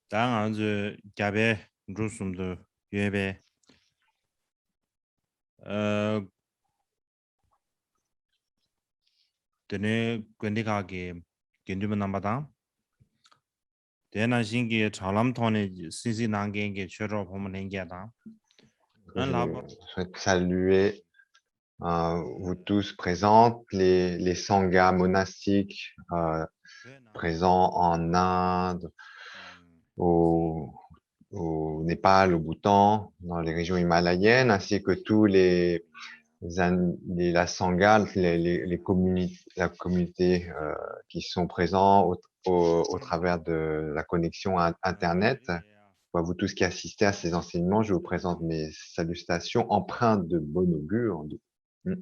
당한즈 갑에 루숨도 예배 어 드네 권디가게 겐주면 남바다 대나 신기에 잘람 토네 시시 난게게 쳐러 보면 행게다 난 Je 라바 souhaite saluer vous tous présents, les sanghas monastiques présents en Inde, au, au Népal, au Bhoutan, dans les régions himalayennes, ainsi que tous la sangha, la communauté qui sont présents au travers de la connexion à Internet. À vous tous qui assistez à ces enseignements, je vous présente mes salutations empreintes de bon augure. Mm.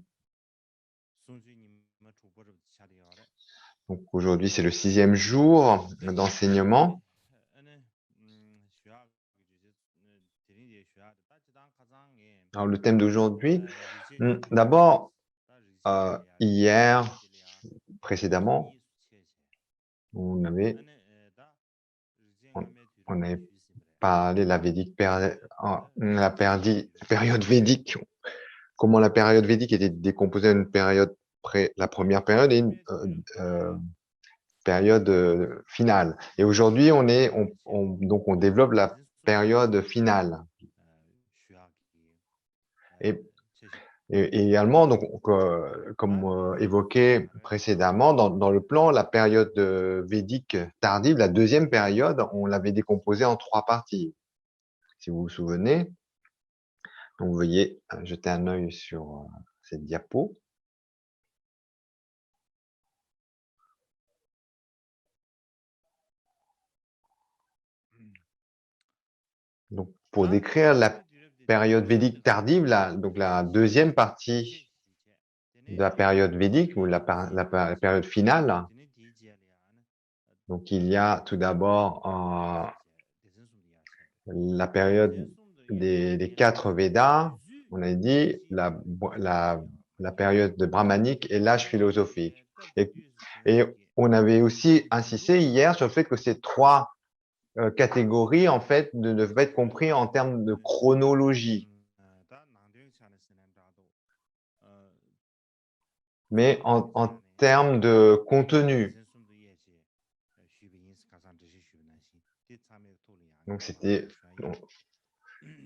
Donc aujourd'hui, c'est le 6e jour d'enseignement. Alors le thème d'aujourd'hui, d'abord, hier, précédemment, on avait parlé de la période védique, comment la période védique était décomposée en une période la première période et une période finale. Et aujourd'hui, donc on développe la période finale. Et également, donc, comme évoqué précédemment, dans le plan, la période védique tardive, la deuxième période, on l'avait décomposée en 3 parties, si vous vous souvenez. Donc, vous voyez, jeter un œil sur cette diapo. Donc, pour décrire la période védique tardive, donc la deuxième partie de la période védique ou la période finale. Donc, il y a tout d'abord la période des 4 Védas, on a dit, la période brahmanique et l'âge philosophique. Et on avait aussi insisté hier sur le fait que ces 3 catégories, en fait, ne devaient pas être compris en termes de chronologie, mais en termes de contenu. Donc, c'était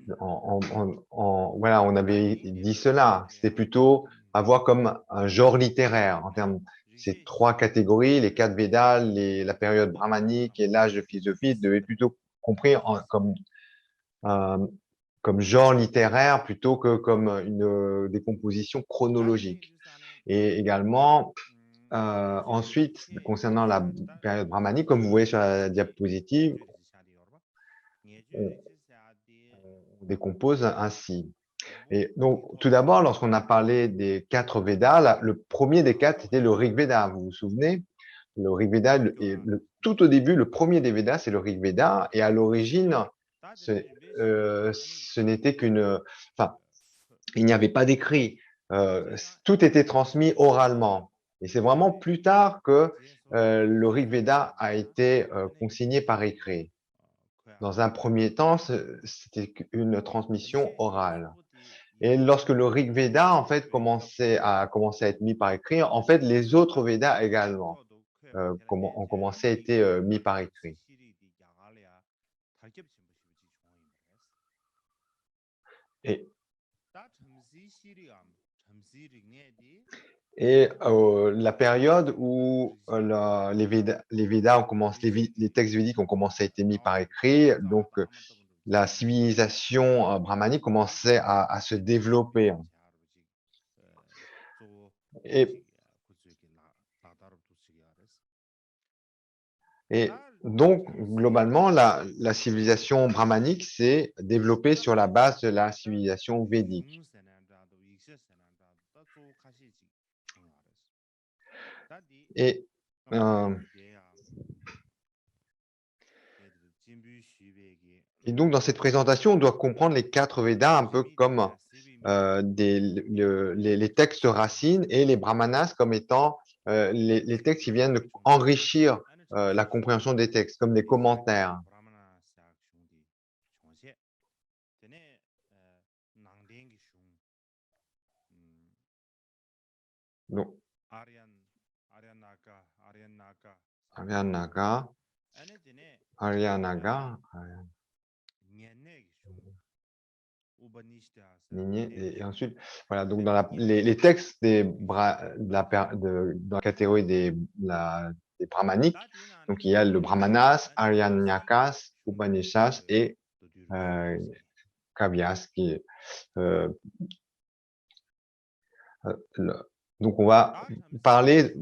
voilà, on avait dit cela. C'était plutôt à voir comme un genre littéraire en termes ces 3 catégories, les 4 Védas, la période brahmanique et l'âge de philosophie devaient plutôt compris comme genre littéraire plutôt que comme une décomposition chronologique. Et également, ensuite, concernant la période brahmanique, comme vous voyez sur la diapositive, on décompose ainsi. Et donc, tout d'abord, lorsqu'on a parlé des 4 Védas, le premier des 4 était le Rig Veda. Vous vous souvenez? Le Rig Veda, tout au début, le premier des Védas, c'est le Rig Veda. Et à l'origine, ce n'était enfin, il n'y avait pas d'écrit. Tout était transmis oralement. Et c'est vraiment plus tard que le Rig Veda a été consigné par écrit. Dans un premier temps, c'était une transmission orale. Et lorsque le Rig Veda, en fait, a commencé à être mis par écrit, en fait, les autres Védas également ont commencé à être mis par écrit. Et la période où les Védas ont commencé, les textes védiques ont commencé à être mis par écrit, donc la civilisation brahmanique commençait à se développer. Et donc, globalement, la civilisation brahmanique s'est développée sur la base de la civilisation védique. Et donc, dans cette présentation, on doit comprendre les 4 Védas un peu comme les textes racines et les brahmanas comme étant les textes qui viennent enrichir la compréhension des textes, comme des commentaires. Donc, Aryan Naga, Aryanaga, Aryanaga, Ninié, et ensuite, voilà, donc dans les textes dans la catégorie des brahmaniques, donc il y a le Brahmanas, Aryanyakas, Upanishads et Kavyas, qui est, euh, donc on va parler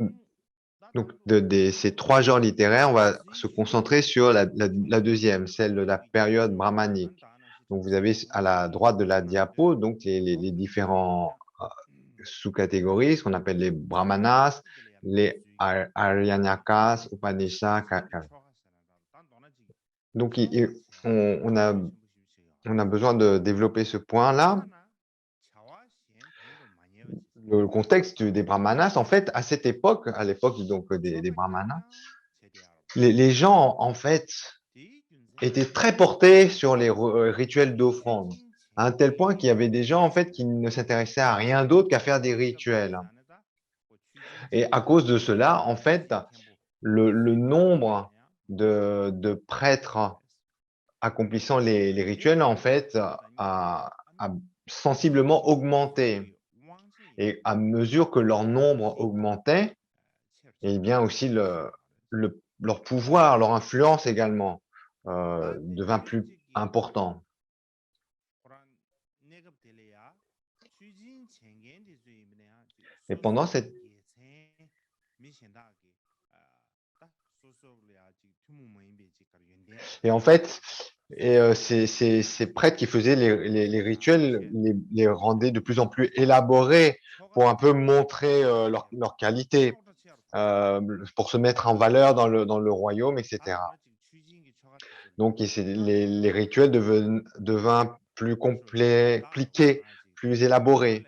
donc de ces trois genres littéraires, on va se concentrer sur la deuxième, celle de la période brahmanique. Donc vous avez à la droite de la diapo donc les différents sous-catégories, ce qu'on appelle les brahmanas, les aryanyakas, upanishads. Donc on a besoin de développer ce point-là. Le contexte des brahmanas, en fait, à cette époque, à l'époque donc des brahmanas, les gens, en fait, étaient très portés sur les rituels d'offrande, à un tel point qu'il y avait des gens, en fait, qui ne s'intéressaient à rien d'autre qu'à faire des rituels. Et à cause de cela, en fait, le nombre de prêtres accomplissant les rituels, en fait, a sensiblement augmenté. Et à mesure que leur nombre augmentait, et bien aussi leur pouvoir, leur influence également devint plus important. Et pendant cette et en fait, ces prêtres qui faisaient les rituels les rendaient de plus en plus élaborés pour un peu montrer leur qualité, pour se mettre en valeur dans le royaume, etc. Donc les rituels devinrent plus compliqués, plus élaborés,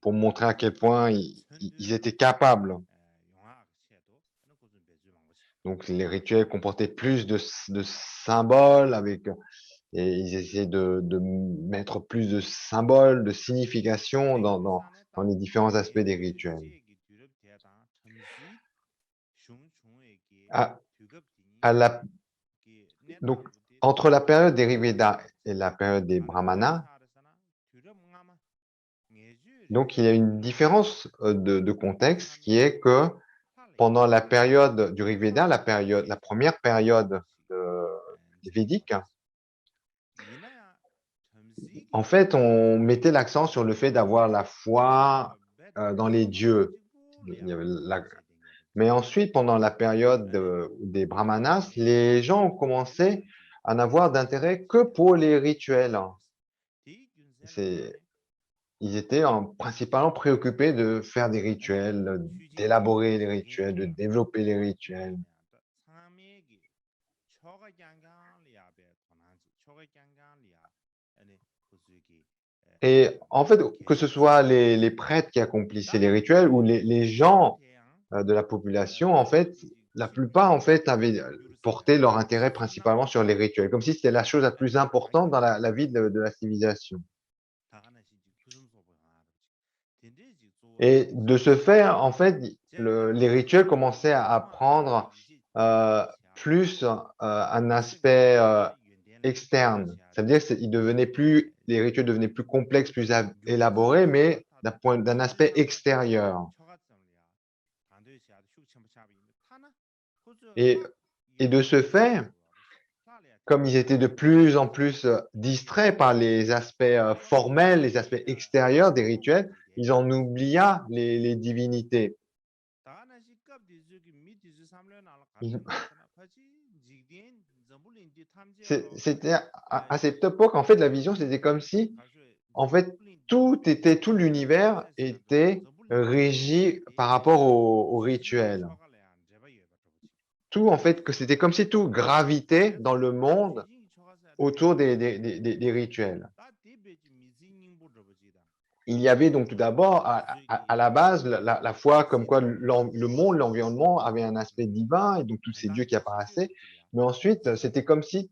pour montrer à quel point ils étaient capables. Donc les rituels comportaient plus de symboles et ils essayaient de mettre plus de symboles, de signification dans les différents aspects des rituels. À, à la, donc, entre la période des Rigveda et la période des Brahmanas, donc il y a une différence de contexte qui est que pendant la période du Rigveda, la première période védique, en fait, on mettait l'accent sur le fait d'avoir la foi dans les dieux. Il y avait Mais ensuite, pendant la période des Brahmanas, les gens ont commencé à n'avoir d'intérêt que pour les rituels. Ils étaient principalement préoccupés de faire des rituels, d'élaborer les rituels, de développer les rituels. Et en fait, que ce soit les prêtres qui accomplissaient les rituels ou les gens de la population, en fait, la plupart, en fait, avaient porté leur intérêt principalement sur les rituels, comme si c'était la chose la plus importante dans la vie de la civilisation. Et de ce fait, en fait, les rituels commençaient à prendre plus un aspect externe. Ça veut dire que les rituels devenaient plus complexes, plus élaborés, mais d'un aspect extérieur. Et, et de ce fait, comme ils étaient de plus en plus distraits par les aspects formels, les aspects extérieurs des rituels, ils en oubliaient les divinités. C'était à cette époque, en fait, la vision, c'était comme si, en fait, tout l'univers était régi par rapport au rituel. Tout, en fait, que c'était comme si tout gravitait dans le monde autour des rituels. Il y avait donc tout d'abord, à la base, la foi comme quoi le monde, l'environnement avait un aspect divin, et donc tous ces dieux qui apparaissaient. Mais ensuite, c'était comme si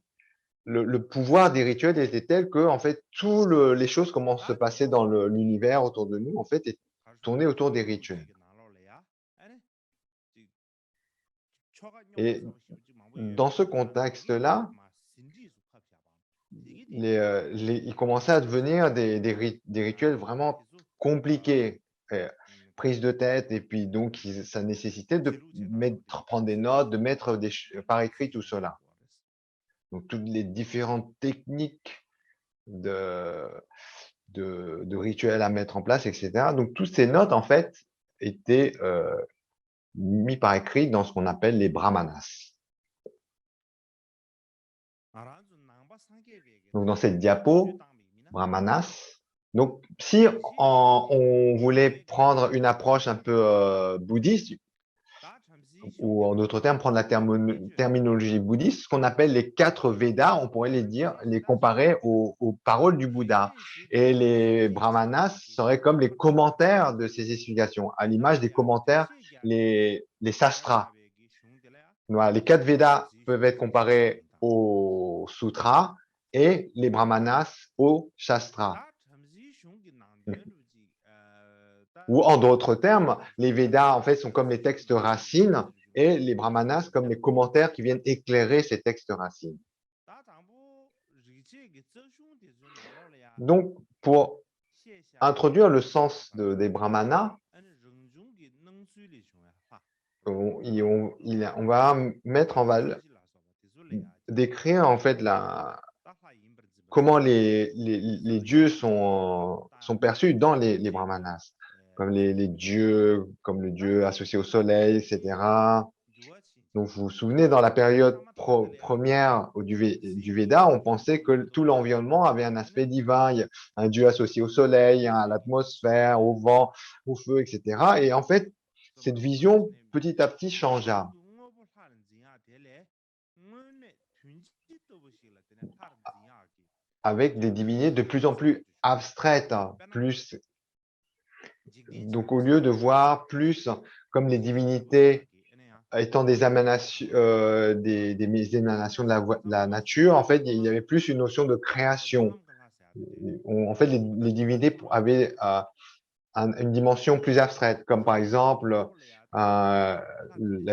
le pouvoir des rituels était tel que, en fait, les choses commencent à se passer dans l'univers autour de nous, en fait, et tourner autour des rituels. Et dans ce contexte-là, ils commençaient à devenir des rituels vraiment compliqués, prise de tête, et puis donc ça nécessitait de prendre des notes, de mettre par écrit tout cela. Donc toutes les différentes techniques de rituels à mettre en place, etc. Donc toutes ces notes, en fait, étaient mis par écrit dans ce qu'on appelle les brahmanas. Donc dans cette diapo, brahmanas. Donc si on voulait prendre une approche un peu bouddhiste, ou en d'autres termes, prendre la terminologie bouddhiste, ce qu'on appelle les 4 Védas, on pourrait les comparer aux paroles du Bouddha. Et les brahmanas seraient comme les commentaires de ces explications, à l'image des commentaires, les sastras. Voilà, les 4 Védas peuvent être comparés aux sutras et les brahmanas aux shastras. Ou en d'autres termes, les Védas, en fait, sont comme les textes racines et les brahmanas comme les commentaires qui viennent éclairer ces textes racines. Donc, pour introduire le sens des brahmanas, on va mettre en valeur, décrire en fait comment les dieux sont perçus dans les brahmanas, comme les dieux, comme le dieu associé au soleil, etc. Donc, vous vous souvenez, dans la période première du Veda, on pensait que tout l'environnement avait un aspect divin. Il y a un dieu associé au soleil, à l'atmosphère, au vent, au feu, etc. Et en fait, cette vision, petit à petit, changea avec des divinités de plus en plus abstraites, donc au lieu de voir plus comme les divinités étant des émanations, des émanations de la nature, en fait, il y avait plus une notion de création. En fait, les divinités avaient une dimension plus abstraite, comme par exemple la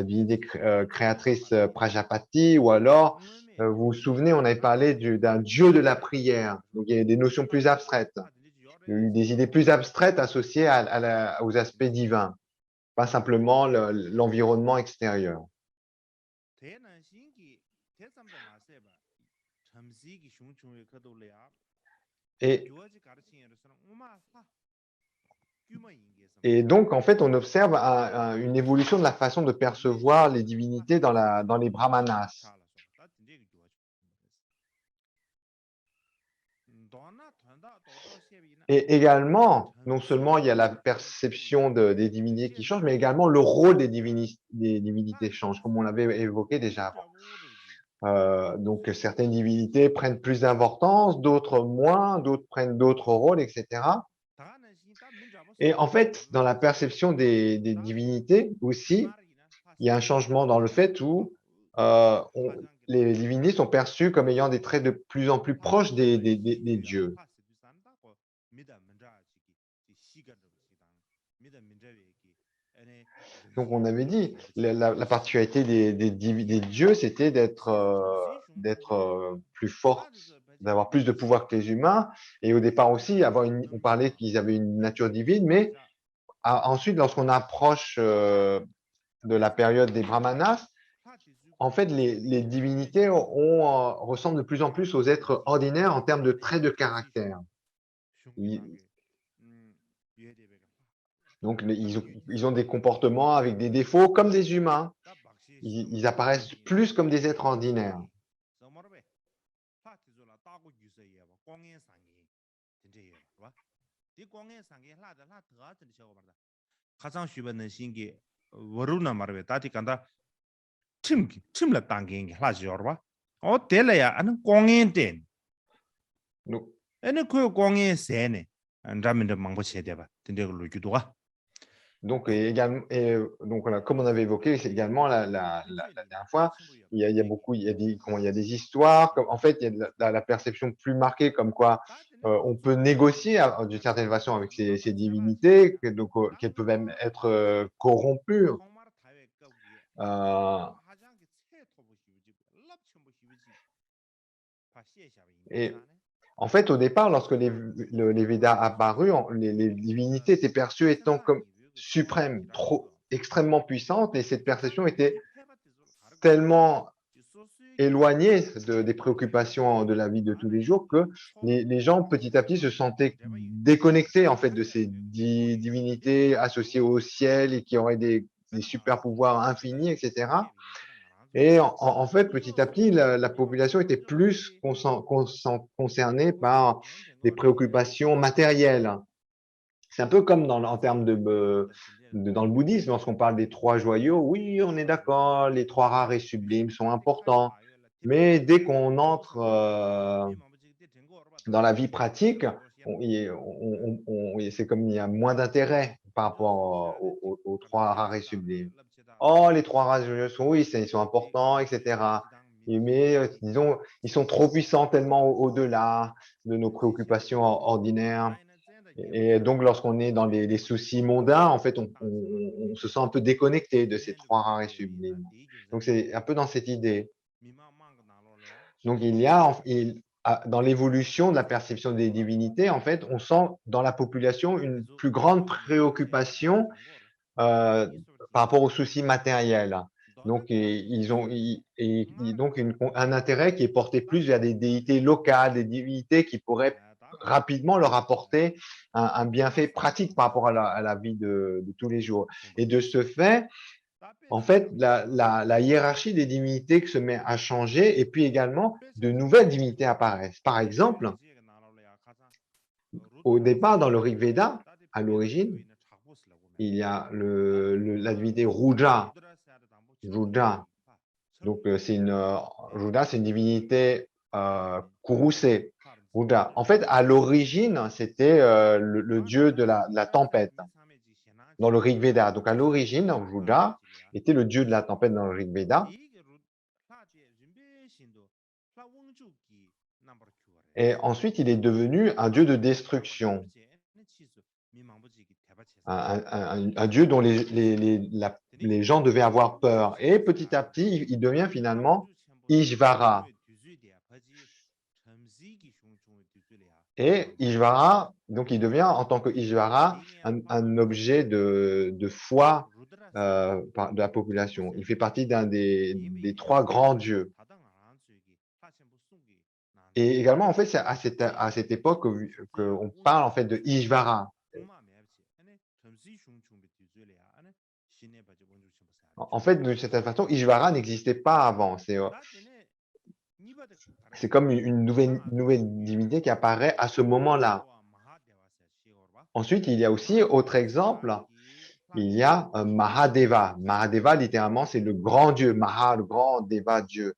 divinité créatrice Prajapati, ou alors, vous vous souvenez, on avait parlé d'un dieu de la prière. Donc, il y a des notions plus abstraites. Il y a eu des idées plus abstraites associées aux aspects divins, pas simplement l'environnement extérieur. Et donc, en fait, on observe une évolution de la façon de percevoir les divinités dans les brahmanas. Et également, non seulement il y a la perception des divinités qui change, mais également le rôle des divinités change, comme on l'avait évoqué déjà avant. Donc, certaines divinités prennent plus d'importance, d'autres moins, d'autres prennent d'autres rôles, etc. Et en fait, dans la perception des divinités aussi, il y a un changement dans le fait où les divinités sont perçues comme ayant des traits de plus en plus proches des dieux. Donc, on avait dit, la particularité des dieux, c'était d'être plus forte, d'avoir plus de pouvoir que les humains. Et au départ aussi, on parlait qu'ils avaient une nature divine, mais ensuite, lorsqu'on approche de la période des brahmanas, en fait, les divinités ressemblent de plus en plus aux êtres ordinaires en termes de traits de caractère. Donc, ils ont des comportements avec des défauts comme des humains. Ils apparaissent plus comme des êtres ordinaires. Donc, voilà, comme on avait évoqué, c'est également la dernière fois, il y a des histoires, en fait, il y a la perception plus marquée comme quoi on peut négocier d'une certaine façon avec ces divinités, donc qu'elles peuvent même être corrompues. Et en fait, au départ, lorsque les Védas apparus, les divinités étaient perçues étant comme suprêmes, trop extrêmement puissantes, et cette perception était tellement éloignée des préoccupations de la vie de tous les jours que les gens petit à petit se sentaient déconnectés en fait de ces divinités associées au ciel et qui auraient des super pouvoirs infinis, etc. Et en fait, petit à petit, la population était plus concernée par des préoccupations matérielles. C'est un peu comme en termes dans le bouddhisme, lorsqu'on parle des trois joyaux, oui, on est d'accord, les trois rares et sublimes sont importants, mais dès qu'on entre dans la vie pratique, c'est comme il y a moins d'intérêt par rapport aux trois rares et sublimes. Oh, les trois rares et joyaux sont, oui, ils sont importants, etc. Mais disons, ils sont trop puissants, tellement au-delà de nos préoccupations ordinaires. Et donc, lorsqu'on est dans les soucis mondains, en fait, on se sent un peu déconnecté de ces trois rares et sublimes. Donc, c'est un peu dans cette idée. Donc, dans l'évolution de la perception des divinités, en fait, on sent dans la population une plus grande préoccupation par rapport aux soucis matériels. Donc, ils ont donc un intérêt qui est porté plus vers des déités locales, des divinités qui pourraient rapidement leur apporter un bienfait pratique par rapport à la vie de tous les jours. Et de ce fait, en fait, la hiérarchie des divinités se met à changer et puis également de nouvelles divinités apparaissent. Par exemple, au départ, dans le Rig Veda, à l'origine, il y a la divinité Rudra. Rudra. Donc, Rudra, c'est une divinité courroucée. Rudra. En fait, à l'origine, c'était le dieu de la tempête dans le Rig Veda. Donc, à l'origine, Rudra était le dieu de la tempête dans le Rig Veda. Et ensuite, il est devenu un dieu de destruction. Un dieu dont les gens devaient avoir peur. Et petit à petit, il devient finalement Ishvara. Et Ishvara, donc il devient en tant que Ishvara un objet de foi de la population. Il fait partie d'un des trois grands dieux. Et également, en fait, c'est à cette époque qu'on parle en fait de Ishvara. En fait, de cette façon, Ishvara n'existait pas avant. C'est comme une nouvelle divinité qui apparaît à ce moment-là. Ensuite, il y a aussi, autre exemple, il y a Mahadeva. Mahadeva, littéralement, c'est le grand dieu. Maha, le grand, Deva, dieu.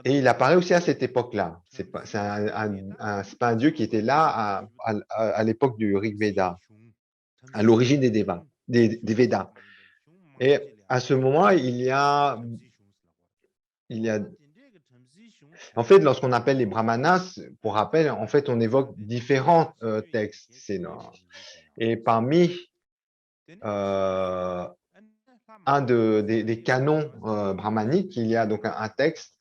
Et il apparaît aussi à cette époque-là. C'est pas un dieu qui était là à l'époque du Rig Veda, à l'origine des Devas, des Védas. Et à ce moment, il y a en fait, lorsqu'on appelle les brahmanas, pour rappel, en fait, on évoque différents textes. Et parmi un des canons brahmaniques, il y a donc un texte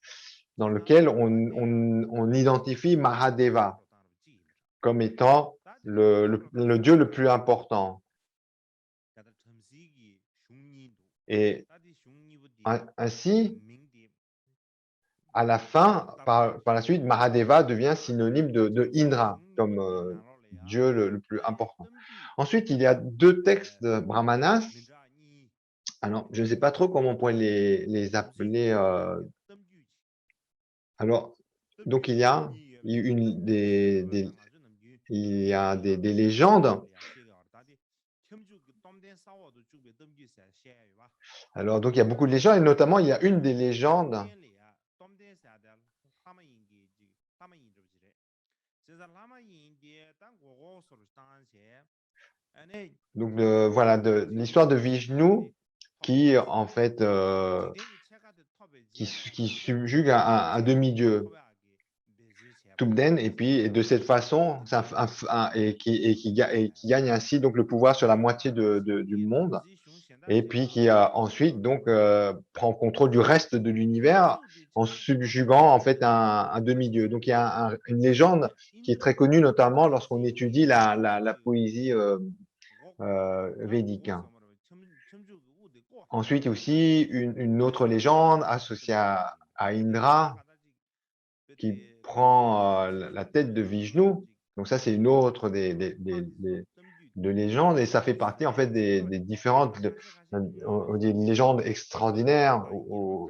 dans lequel on identifie Mahadeva comme étant le dieu le plus important. Et ainsi, à la fin, par la suite, Mahadeva devient synonyme de Indra, comme dieu le plus important. Ensuite, il y a deux textes de brahmanas. Alors, je ne sais pas trop comment on pourrait les appeler. Alors, donc il y a des légendes. Alors, donc il y a beaucoup de légendes, et notamment il y a une des légendes donc voilà, de l'histoire de Vishnu qui en fait qui subjugue un demi-dieu, Tubden, et puis de cette façon, et qui gagne ainsi donc le pouvoir sur la moitié du monde. et puis qui ensuite donc prend contrôle du reste de l'univers en subjuguant en fait un demi-dieu. Donc il y a une légende qui est très connue notamment lorsqu'on étudie la poésie védique. Ensuite, il y a aussi une autre légende associée à Indra qui prend la tête de Vishnu. Donc ça, c'est une autre de légendes et ça fait partie en fait des différentes on dit légendes extraordinaires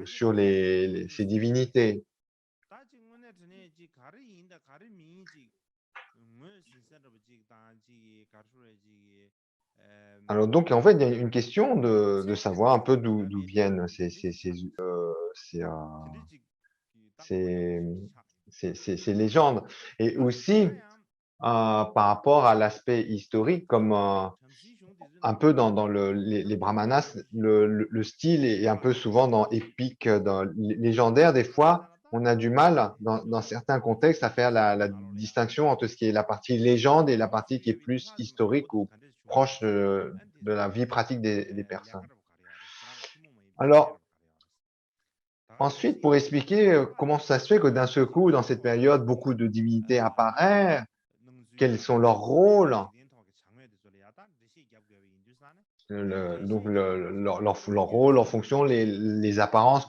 sur ces divinités. Alors donc en fait, il y a une question de savoir un peu d'où viennent ces, ces, ces légendes et aussi par rapport à l'aspect historique, comme un peu dans les brahmanas, le style est un peu souvent dans épique, dans légendaire. Des fois, on a du mal, dans certains contextes, à faire la distinction entre ce qui est la partie légende et la partie qui est plus historique ou proche de la vie pratique des personnes. Alors, ensuite, pour expliquer comment ça se fait que d'un seul coup, dans cette période, beaucoup de divinités apparaissent, quels sont leurs rôles, donc leur rôle, leur fonction, les apparences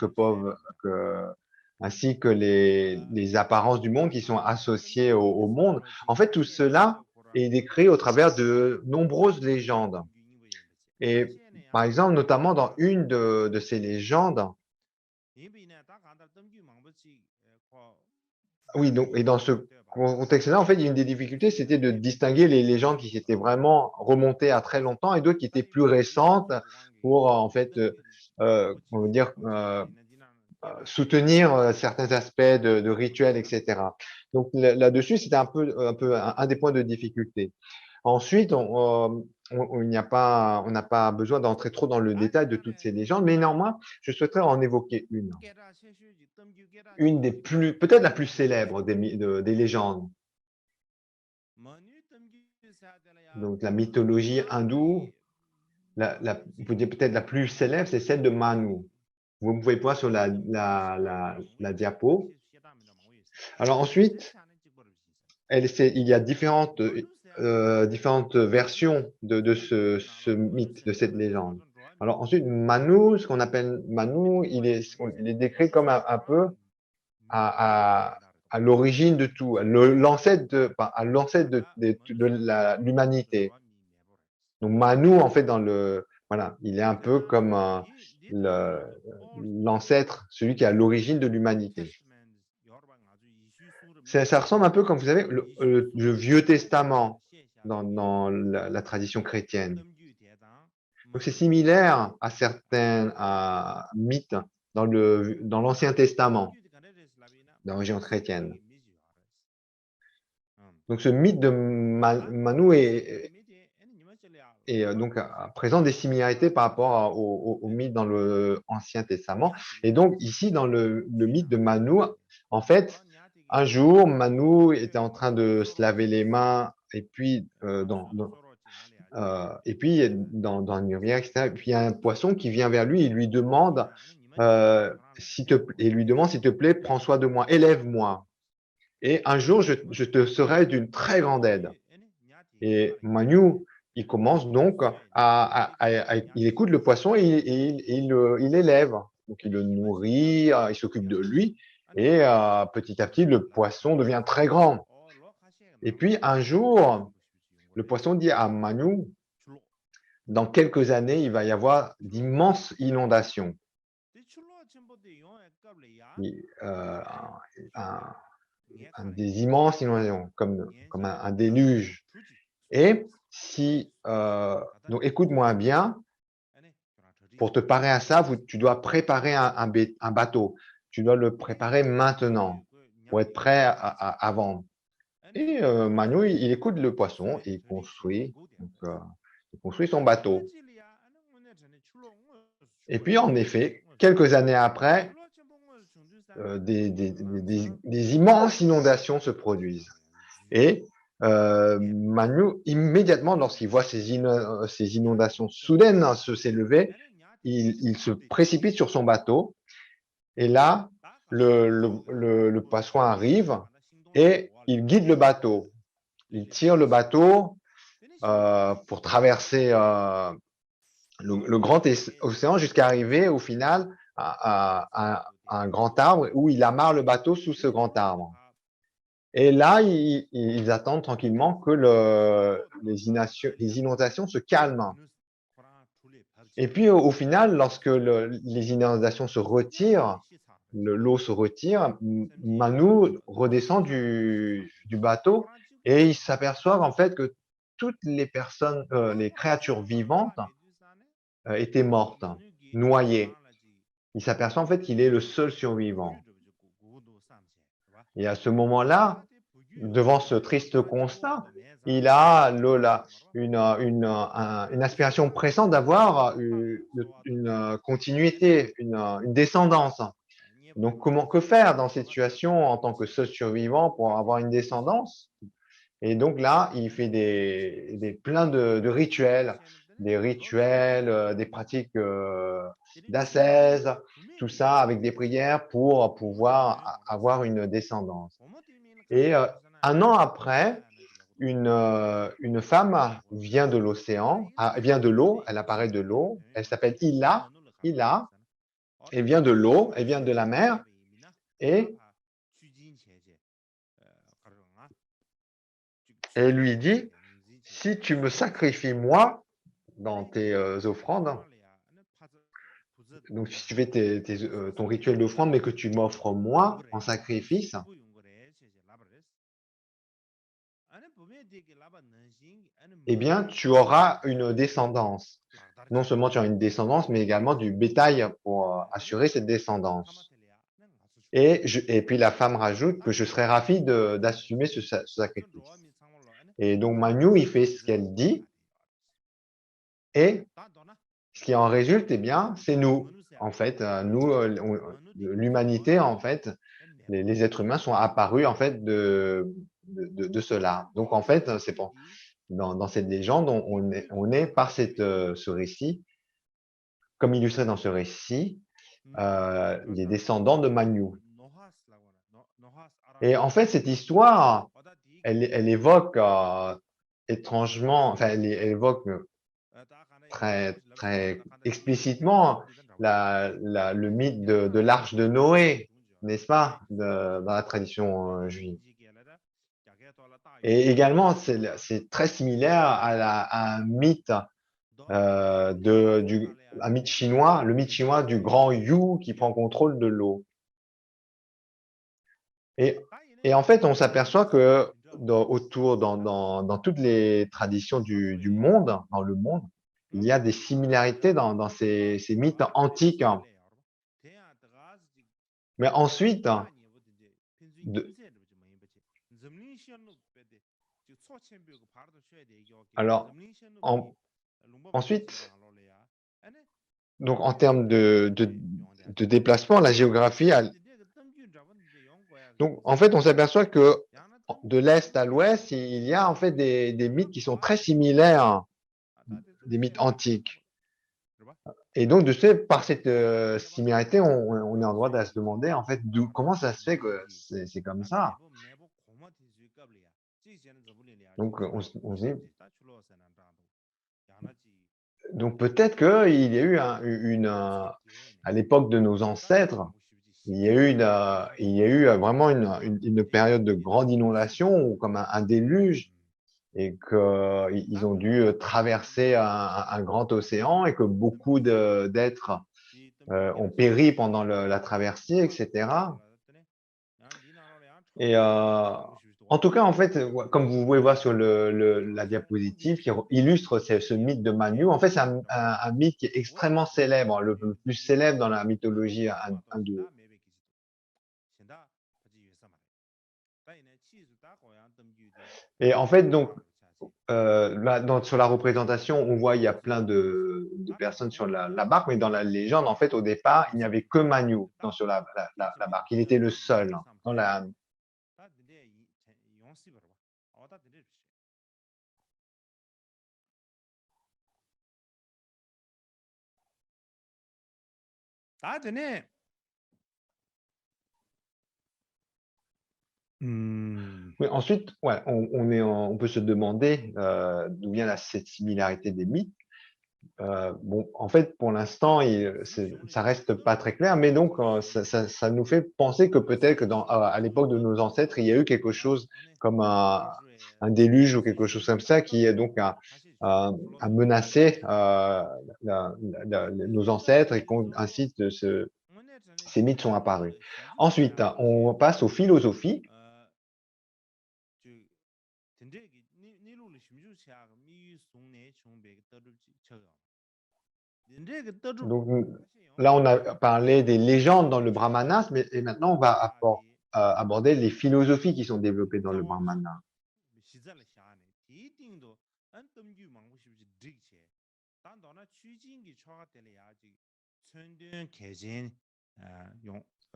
ainsi que les apparences du monde qui sont associées au monde. En fait, tout cela est décrit au travers de nombreuses légendes. Et par exemple, notamment dans une de ces légendes, oui, donc, et dans ce contexte-là, en fait, il y a une des difficultés, c'était de distinguer les légendes qui s'étaient vraiment remontées à très longtemps et d'autres qui étaient plus récentes pour, en fait, on veut dire, soutenir certains aspects de rituels, etc. Donc là-dessus, c'était un peu un des points de difficulté. Ensuite, on n'a pas besoin d'entrer trop dans le détail de toutes ces légendes, mais néanmoins, je souhaiterais en évoquer une des plus, peut-être la plus célèbre des légendes. Donc la mythologie hindoue, vous pouvez dire peut-être la plus célèbre, c'est celle de Manu. Vous pouvez voir sur la diapo. Alors ensuite, il y a différentes versions de ce mythe, de cette légende. Alors ensuite, Manu, ce qu'on appelle Manu, il est décrit comme un peu à l'origine de tout, à l'ancêtre de l'humanité. Donc Manu, en fait, voilà, il est un peu comme l'ancêtre, celui qui est à l'origine de l'humanité. Ça ressemble un peu, comme vous savez, le Vieux Testament dans la tradition chrétienne. Donc c'est similaire à certains mythes dans l'Ancien Testament, dans la religion chrétienne. Donc ce mythe de Manu donc présente des similarités par rapport au mythe dans l'Ancien Testament. Et donc ici, dans le mythe de Manu, en fait, un jour, Manu était en train de se laver les mains et puis dans une rivière, etc. Et puis il y a un poisson qui vient vers lui et lui demande s'il te plaît, prends soin de moi, élève-moi. Et un jour, je te serai d'une très grande aide. Et Manu, il commence donc il écoute le poisson et il l'élève. Donc il le nourrit, il s'occupe de lui et petit à petit, le poisson devient très grand. Et puis un jour, le poisson dit à Manu, dans quelques années, il va y avoir d'immenses inondations. Des immenses inondations, comme un déluge. Et donc écoute-moi bien, pour te parer à ça, tu dois préparer un bateau. Tu dois le préparer maintenant pour être prêt à vendre. Et Manu, il écoute le poisson et il construit son bateau. Et puis, en effet, quelques années après, des immenses inondations se produisent. Et Manu, immédiatement, lorsqu'il voit ces inondations soudaines s'élever, il se précipite sur son bateau. Et là, le poisson arrive et il guide le bateau. Il tire le bateau pour traverser le grand océan jusqu'à arriver au final à un grand arbre où il amarre le bateau sous ce grand arbre. Et là, ils attendent tranquillement que les inondations se calment. Et puis au final, lorsque les inondations se retirent, l'eau se retire, Manu redescend du bateau et ils s'aperçoivent en fait que toutes les personnes, les créatures vivantes étaient mortes, noyées. Il s'aperçoit en fait qu'il est le seul survivant. Et à ce moment-là, devant ce triste constat, il a une aspiration pressante d'avoir une continuité, une descendance. Donc, que faire dans cette situation en tant que seul survivant pour avoir une descendance? Et donc là, il fait plein de rituels, des pratiques d'ascèse, tout ça avec des prières pour pouvoir avoir une descendance. Et 1 an après, une femme vient de l'océan, vient de l'eau, elle apparaît de l'eau, elle s'appelle Ila, elle vient de l'eau, elle vient de la mer, et elle lui dit, si tu me sacrifies moi dans tes offrandes, donc si tu fais ton rituel d'offrande, mais que tu m'offres moi en sacrifice, eh bien, tu auras une descendance. Non seulement tu auras une descendance, mais également du bétail pour assurer cette descendance. Et puis la femme rajoute que je serais ravi d'assumer ce sacrifice. Et donc Manu, il fait ce qu'elle dit, et ce qui en résulte, eh bien, c'est nous. En fait, nous, l'humanité, en fait, les êtres humains sont apparus en fait de cela. Donc en fait, c'est dans cette légende, on est par ce récit, comme illustré dans ce récit, les descendants de Manu. Et en fait, cette histoire, elle évoque étrangement, enfin, elle évoque très, très explicitement le mythe de l'arche de Noé, n'est-ce pas, dans la tradition juive. Et également, c'est très similaire à un mythe, un mythe chinois, le mythe chinois du grand Yu qui prend contrôle de l'eau. Et, et en fait, on s'aperçoit que dans toutes les traditions du monde, dans le monde, il y a des similarités dans ces mythes antiques. Mais ensuite, de- alors, ensuite, donc en termes de déplacement, la géographie, donc en fait, on s'aperçoit que de l'est à l'ouest, il y a en fait des mythes qui sont très similaires, des mythes antiques. Et donc, par cette similarité, on est en droit de se demander en fait comment ça se fait que c'est comme ça. Donc, on se dit, donc peut-être qu'il y a eu à l'époque de nos ancêtres, il y a eu vraiment une période de grande inondation ou comme un déluge, et qu'ils ont dû traverser un grand océan et que beaucoup d'êtres ont péri pendant la traversée, etc. Et en tout cas, en fait, comme vous pouvez voir sur la diapositive qui illustre ce mythe de Manu, en fait, c'est un mythe qui est extrêmement célèbre, le plus célèbre dans la mythologie hindoue. Et en fait, donc, là, sur la représentation, on voit il y a plein de personnes sur la barque, mais dans la légende, en fait, au départ, il n'y avait que Manu sur la barque. Il était le seul. Oui, ensuite, ouais, on peut se demander d'où vient cette similarité des mythes. Bon, en fait, pour l'instant, ça reste pas très clair, mais donc ça nous fait penser que peut-être que à l'époque de nos ancêtres, il y a eu quelque chose comme un déluge ou quelque chose comme ça qui est donc a menacé nos ancêtres et qu'ainsi ces mythes sont apparus. Ensuite, on passe aux philosophies. Donc là, on a parlé des légendes dans le brahmanas, et maintenant on va aborder les philosophies qui sont développées dans le brahmana.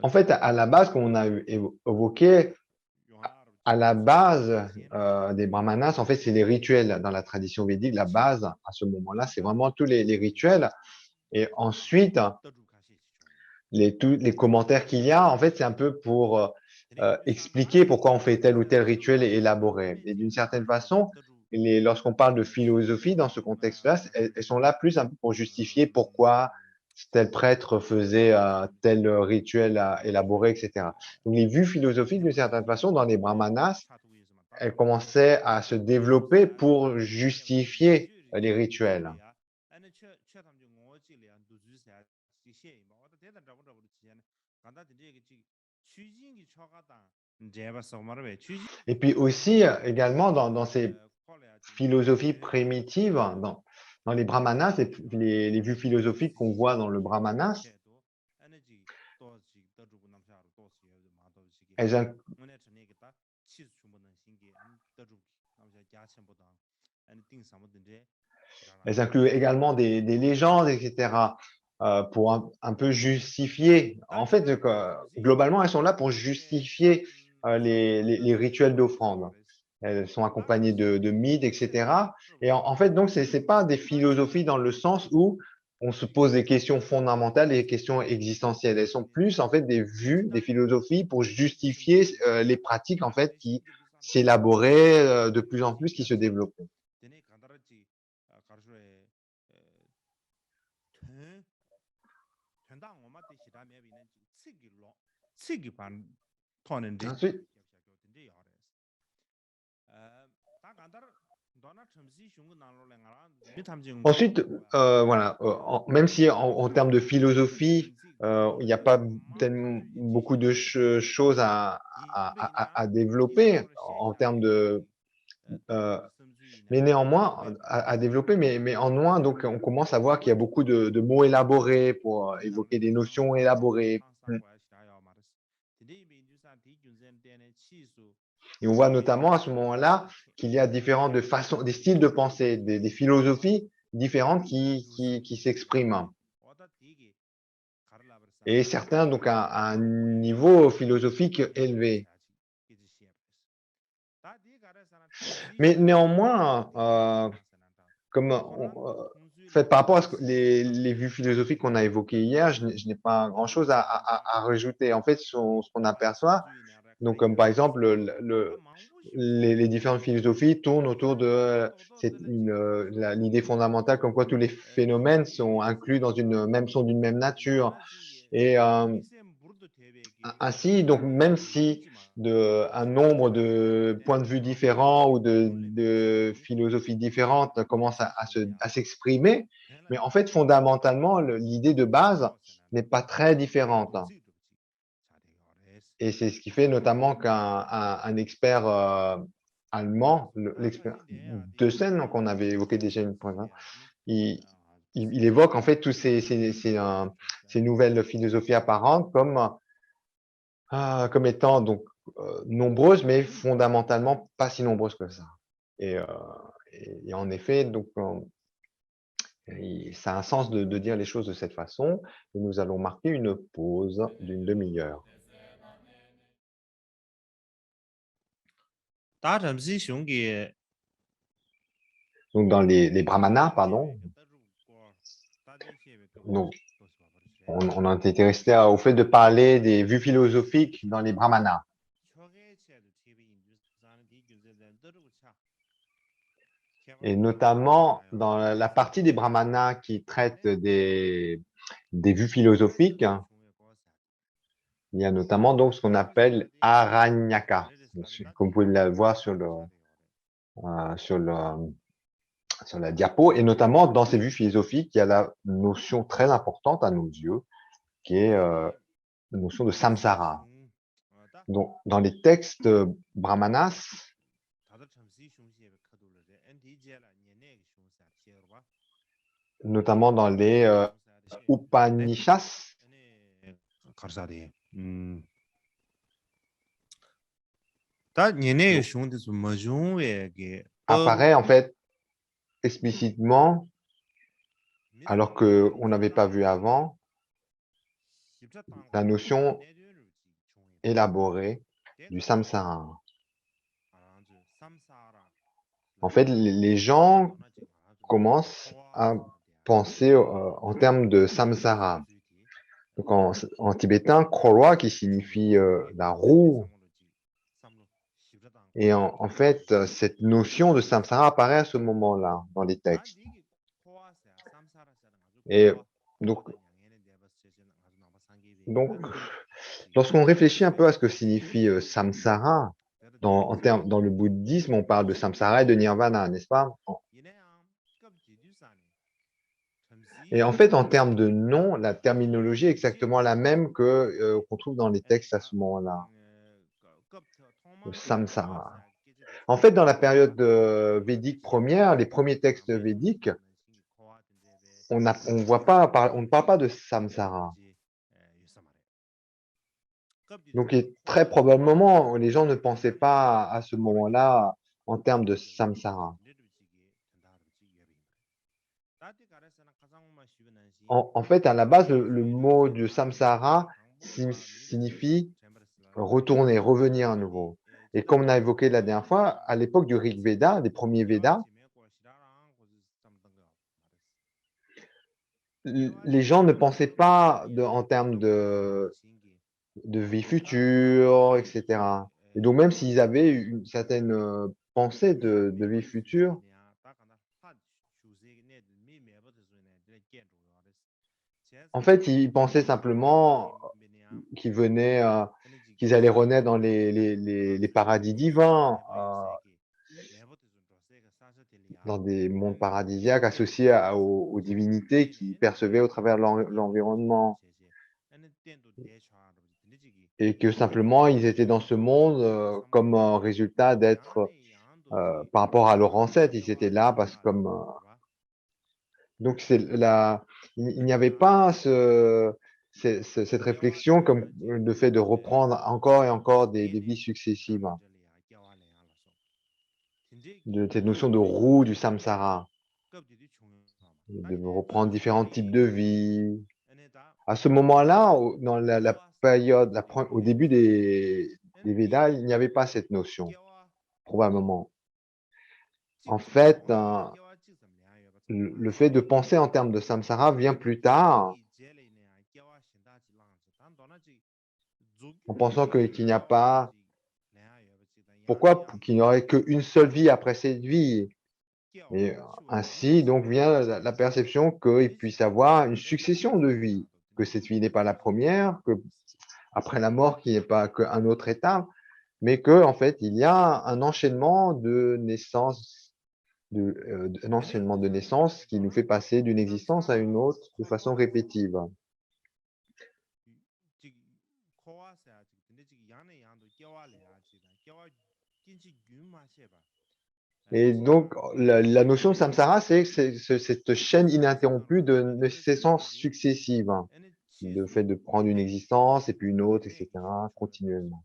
En fait, à la base, comme on a évoqué, à la base des brahmanas, en fait, c'est les rituels dans la tradition védique. La base, à ce moment-là, c'est vraiment tous les rituels. Et ensuite, tous les commentaires qu'il y a, en fait, c'est un peu pour expliquer pourquoi on fait tel ou tel rituel élaboré. Et d'une certaine façon, lorsqu'on parle de philosophie dans ce contexte-là, elles sont là plus un peu pour justifier pourquoi tel prêtre faisait tel rituel élaboré, etc. Donc les vues philosophiques, d'une certaine façon, dans les brahmanas, elles commençaient à se développer pour justifier les rituels. Et puis aussi, également, dans ces philosophies primitives, dans les brahmanas, les vues philosophiques qu'on voit dans le brahmanas, elles, elles incluent également des légendes, etc., pour un peu justifier. En fait, globalement, elles sont là pour justifier les rituels d'offrande. Elles sont accompagnées de mythes, etc. Et en fait, donc, c'est pas des philosophies dans le sens où on se pose des questions fondamentales et des questions existentielles. Elles sont plus, en fait, des vues, des philosophies pour justifier les pratiques, en fait, qui s'élaboraient de plus en plus, qui se développaient. Ensuite, Ensuite, voilà, même si en termes de philosophie, il n'y a pas tellement beaucoup de choses à développer en termes euh, mais néanmoins, à développer, mais en moins, donc on commence à voir qu'il y a beaucoup de mots élaborés pour évoquer des notions élaborées. Et on voit notamment à ce moment-là qu'il y a différentes façons, des styles de pensée, des philosophies différentes qui s'expriment. Et certains, donc, à un niveau philosophique élevé. Mais néanmoins, comme fait par rapport à les vues philosophiques qu'on a évoquées hier, je n'ai pas grand-chose à rajouter. En fait, ce qu'on aperçoit, donc comme par exemple les différentes philosophies tournent autour de l'idée fondamentale comme quoi tous les phénomènes sont inclus dans sont d'une même nature. Et ainsi, donc même si un nombre de points de vue différents ou de philosophies différentes commencent à s'exprimer, mais en fait, fondamentalement, l'idée de base n'est pas très différente. Et c'est ce qui fait notamment qu'un expert allemand, l'expert Deussen, qu'on avait évoqué déjà une fois, hein, il, il évoque en fait tous ces nouvelles philosophies apparentes comme étant donc nombreuses, mais fondamentalement pas si nombreuses que ça. Et, et en effet, donc ça a un sens de dire les choses de cette façon. Et nous allons marquer une pause d'une demi-heure. 다 잠시 숑기 Donc, dans les brahmanas, pardon. Donc, on a été resté au fait de parler des vues philosophiques dans les brahmanas. Et notamment dans la partie des brahmanas qui traite des vues philosophiques, il y a notamment donc ce qu'on appelle Aranyaka, comme vous pouvez le voir sur la diapo, et notamment dans ces vues philosophiques, il y a la notion très importante à nos yeux, qui est la notion de samsara. Donc, dans les textes brahmanas, notamment dans les Upanishads, apparaît en fait explicitement, alors qu'on n'avait pas vu avant, la notion élaborée du samsara. En fait, les gens commencent à penser en termes de samsara. Donc en tibétain, korwa qui signifie la roue. Et en fait, cette notion de samsara apparaît à ce moment-là dans les textes. Et donc lorsqu'on réfléchit un peu à ce que signifie samsara, dans le bouddhisme, on parle de samsara et de nirvana, n'est-ce pas? Et en fait, en termes de nom, la terminologie est exactement la même que qu'on trouve dans les textes à ce moment-là. Le samsara. En fait, dans la période védique première, les premiers textes védiques, on ne parle pas de samsara. Donc, très probablement, les gens ne pensaient pas à ce moment-là en termes de samsara. En fait, à la base, le mot de samsara signifie retourner, revenir à nouveau. Et comme on a évoqué la dernière fois, à l'époque du Rig Veda, les premiers Védas, les gens ne pensaient pas en termes de vie future, etc. Et donc, même s'ils avaient une certaine pensée de vie future, en fait, ils pensaient simplement qu'ils allaient renaître dans les paradis divins, dans des mondes paradisiaques associés aux divinités qu'ils percevaient au travers de l'environnement. Et que simplement, ils étaient dans ce monde comme un résultat d'être, par rapport à leurs ancêtres, ils étaient là parce que donc il n'y avait pas cette réflexion comme le fait de reprendre encore et encore des vies successives, de cette notion de roue du samsara, de reprendre différents types de vies. À ce moment-là, dans la période, au début des Védas, il n'y avait pas cette notion, probablement. En fait, le fait de penser en termes de samsara vient plus tard, en pensant qu'il n'y a pas. Pourquoi qu'il n'y aurait qu'une seule vie après cette vie? Et ainsi, donc, vient la perception qu'il puisse y avoir une succession de vies, que cette vie n'est pas la première, que après la mort, qu'il n'y ait pas qu'un autre état, mais qu'en fait, il y a un enchaînement de naissances, un enchaînement de naissances qui nous fait passer d'une existence à une autre de façon répétitive. Et donc, la notion de samsara, c'est cette chaîne ininterrompue de naissances successives, le fait de prendre une existence et puis une autre, etc., continuellement.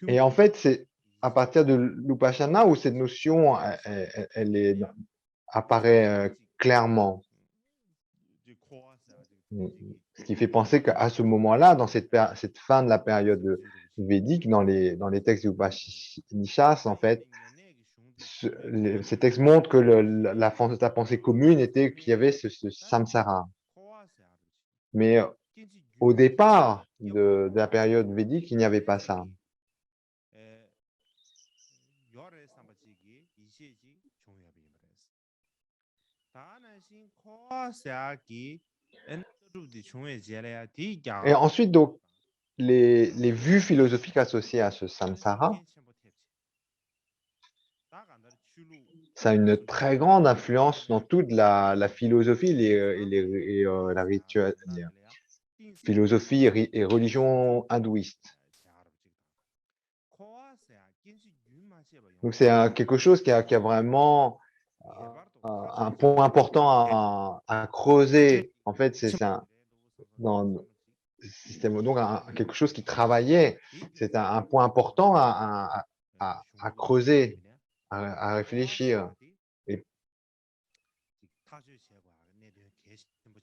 Et en fait, c'est à partir de l'Upashana où cette notion apparaît clairement. Ce qui fait penser qu'à ce moment-là, dans cette fin de la période védique, dans les textes des Upanishads, en fait, ces textes montrent que la pensée commune était qu'il y avait ce samsara. Mais au départ de la période védique, il n'y avait pas ça. Et ensuite, donc, les vues philosophiques associées à ce samsara, ça a une très grande influence dans toute la philosophie la philosophie et religion hindouiste. Donc c'est quelque chose qui a vraiment un point important à creuser. En fait, c'est donc quelque chose qui travaillait. C'est un point important à creuser, à réfléchir.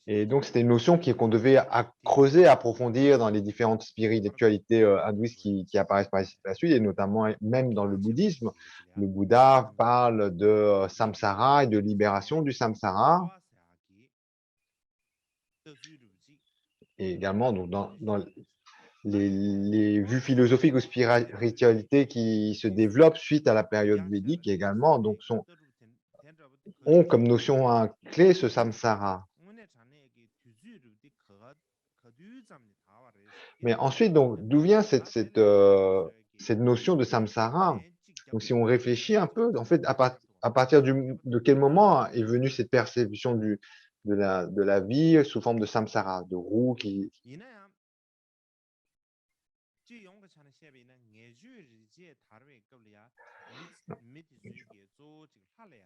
Et donc, c'était une notion qu'on devait creuser, approfondir dans les différentes spiritualités hindouistes qui apparaissent par la suite, et notamment même dans le bouddhisme. Le Bouddha parle de samsara et de libération du samsara. Et également, donc, dans les vues philosophiques ou spiritualités qui se développent suite à la période védique également, donc ont comme notion clé ce samsara. Mais ensuite, donc, d'où vient cette notion de samsara? Donc, si on réfléchit un peu, en fait, à partir de quel moment est venue cette perception de la vie sous forme de samsara, de roue qui.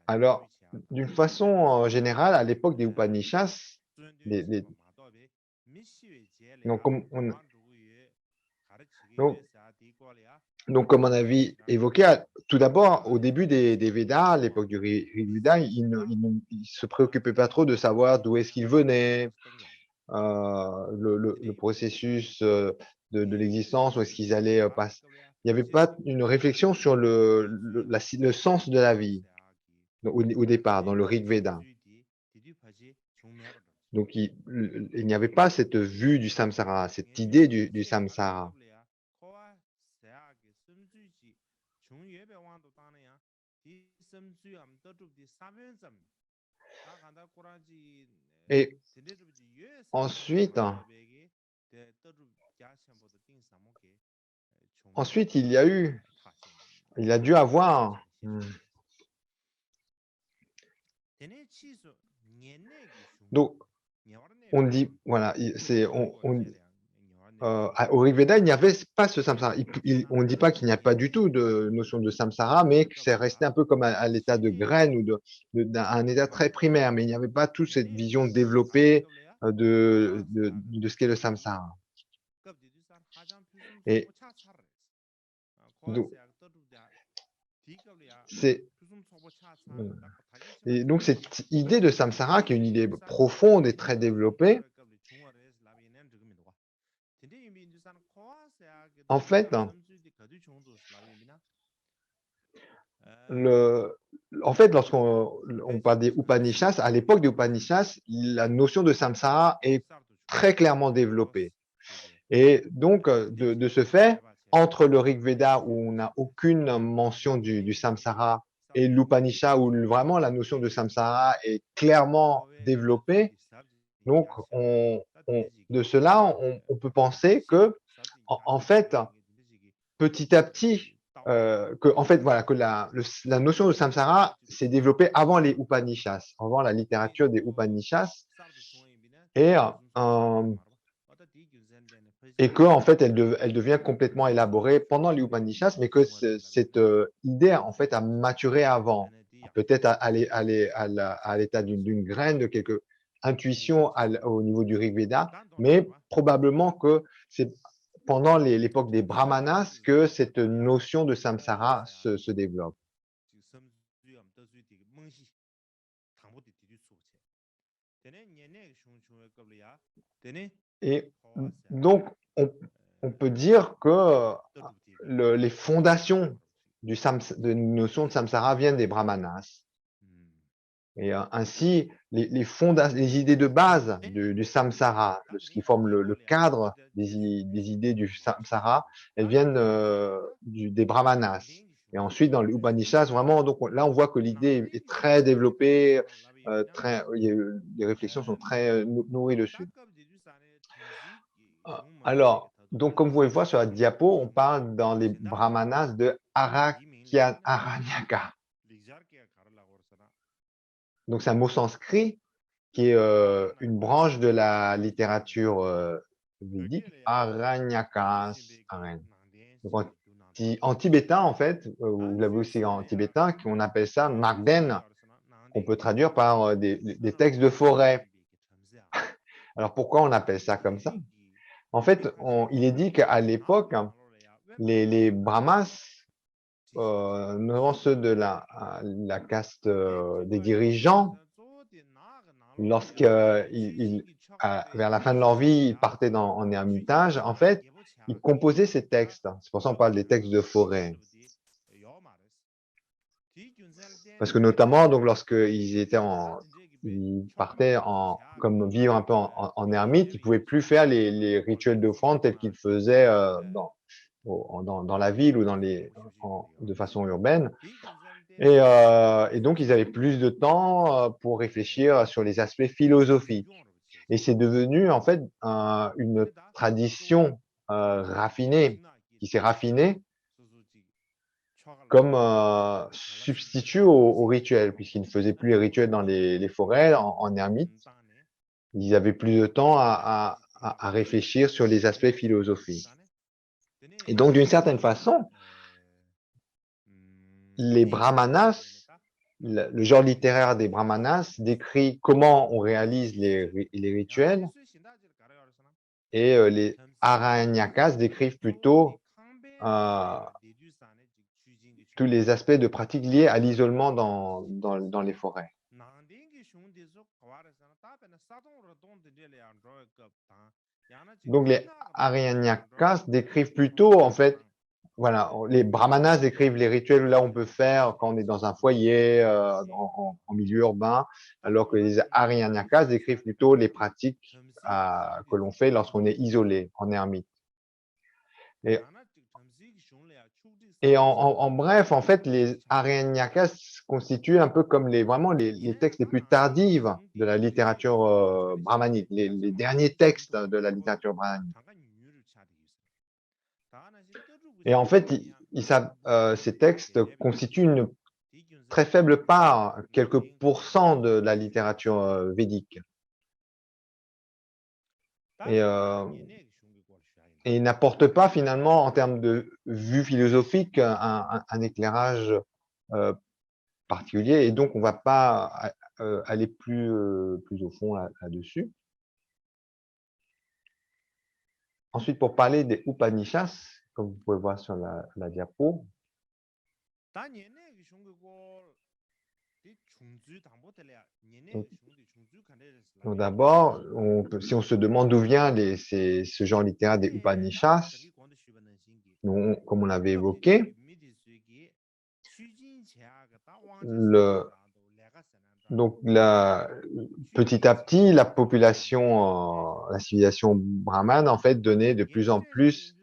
Alors, d'une façon générale, à l'époque des Upanishads, donc, donc, comme on avait évoqué, tout d'abord, au début des Védas, à l'époque du Rig Veda, ils ne se préoccupaient pas trop de savoir d'où est-ce qu'ils venaient, le processus de l'existence, où est-ce qu'ils allaient passer. Il n'y avait pas une réflexion sur le sens de la vie au départ, dans le Rig Veda. Donc, il n'y avait pas cette vue du samsara, cette idée du samsara. Et ensuite, il a dû avoir. Donc, on dit, voilà, au Rig Veda, il n'y avait pas ce samsara. On ne dit pas qu'il n'y a pas du tout de notion de samsara, mais que c'est resté un peu comme à l'état de graine ou un état très primaire, mais il n'y avait pas toute cette vision développée de ce qu'est le samsara. Et donc, cette idée de samsara, qui est une idée profonde et très développée, en fait, lorsqu'on parle des Upanishads, à l'époque des Upanishads, la notion de samsara est très clairement développée. Et donc, de ce fait, entre le Rig Veda, où on n'a aucune mention du samsara, et l'Upanishad, où vraiment la notion de samsara est clairement développée, donc de cela, on peut penser que, en fait, petit à petit, que la notion de samsara s'est développée avant les Upanishads, avant la littérature des Upanishads, et que en fait, elle devient complètement élaborée pendant les Upanishads, mais que cette idée, en fait, a maturé avant, peut-être à l'état d'une graine, de quelque intuition au niveau du Rig Veda, mais probablement que c'est pendant l'époque des Brahmanas que cette notion de samsara se développe. Et donc, on peut dire que les fondations de la notion de samsara viennent des brahmanas. Et ainsi, les idées de base du samsara, de ce qui forme le cadre des idées du samsara, elles viennent des brahmanas. Et ensuite, dans les Upanishads, vraiment, donc là, on voit que l'idée est très développée, les réflexions sont très nourries dessus. Alors, donc, comme vous pouvez voir sur la diapo, on parle dans les brahmanas de Aranyaka. Donc, c'est un mot sanskrit qui est une branche de la littérature védique, Aranyakas. Donc, en tibétain, en fait, vous l'avez aussi en tibétain, qu'on appelle ça Magden, qu'on peut traduire par des textes de forêt. Alors, pourquoi on appelle ça comme ça? En fait, il est dit qu'à l'époque, les brahmas, notamment ceux de la caste des dirigeants, vers la fin de leur vie, ils partaient en ermitage, en fait, ils composaient ces textes. C'est pour ça qu'on parle des textes de forêt. Parce que notamment, donc, lorsqu'ils partaient comme vivre un peu en ermite, ils pouvaient plus faire les rituels d'offrande tels qu'ils faisaient dans la ville ou de façon urbaine. Et donc, ils avaient plus de temps pour réfléchir sur les aspects philosophiques. Et c'est devenu, en fait, une tradition raffinée, qui s'est raffinée comme substitut au rituel, puisqu'ils ne faisaient plus les rituels dans les forêts, en ermite. Ils avaient plus de temps à réfléchir sur les aspects philosophiques. Et donc, d'une certaine façon, les brahmanas, le genre littéraire des brahmanas décrit comment on réalise les rituels, et les Aranyakas décrivent plutôt tous les aspects de pratique liés à l'isolement dans les forêts. Donc les Aranyakas décrivent plutôt, en fait, voilà, les brahmanas décrivent les rituels là on peut faire quand on est dans un foyer, en milieu urbain, alors que les Aranyakas décrivent plutôt les pratiques que l'on fait lorsqu'on est isolé, en ermite. Et en bref, en fait, les Aranyakas constituent un peu comme vraiment les textes les plus tardifs de la littérature brahmanique, les derniers textes de la littérature brahmanique. Et en fait, ces textes constituent une très faible part, quelques pourcents de la littérature védique. Et ils n'apportent pas finalement, en termes de vue philosophique, un éclairage particulier. Et donc, on ne va pas aller plus au fond là-dessus. Ensuite, pour parler des Upanishads, comme vous pouvez voir sur la diapo, donc d'abord, si on se demande d'où vient ce genre littéraire des Upanishads, comme on l'avait évoqué, donc petit à petit, la population, la civilisation brahmane, en fait, donnait de plus en plus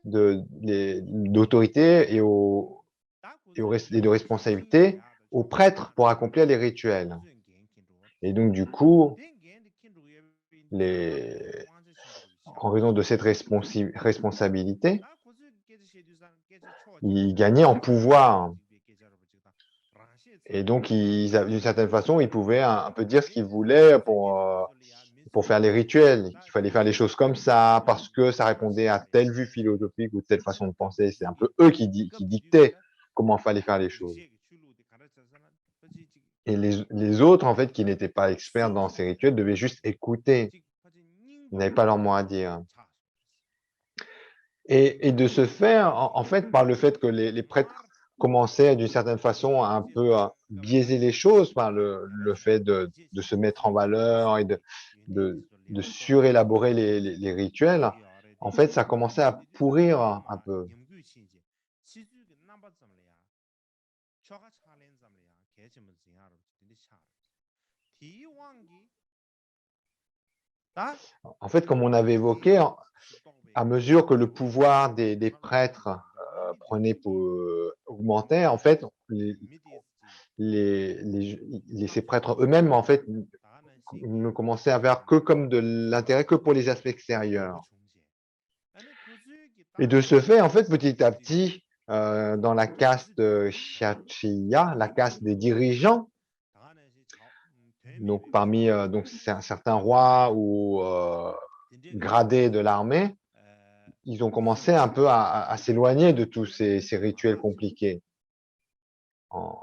d'autorité et de responsabilité aux prêtres pour accomplir les rituels. Et donc, du coup, en raison de cette responsabilité, ils gagnaient en pouvoir. Et donc, d'une certaine façon, ils pouvaient un peu dire ce qu'ils voulaient pour faire les rituels. Il fallait faire les choses comme ça, parce que ça répondait à telle vue philosophique ou telle façon de penser. C'est un peu eux qui dictaient comment il fallait faire les choses. Et les autres, en fait, qui n'étaient pas experts dans ces rituels, devaient juste écouter. Ils n'avaient pas leur mot à dire. Et de ce fait, en fait, par le fait que les prêtres commençait d'une certaine façon à un peu à biaiser les choses par le fait de se mettre en valeur et de surélaborer les rituels. En fait, ça commençait à pourrir un peu. En fait, comme on avait évoqué, à mesure que le pouvoir des prêtres augmentait, en fait, ces prêtres eux-mêmes, en fait, ne commençaient à voir que comme de l'intérêt que pour les aspects extérieurs. Et de ce fait, en fait, petit à petit, dans la caste Kshatriya, la caste des dirigeants, donc parmi donc certains rois ou gradés de l'armée, ils ont commencé un peu à s'éloigner de tous ces rituels compliqués, en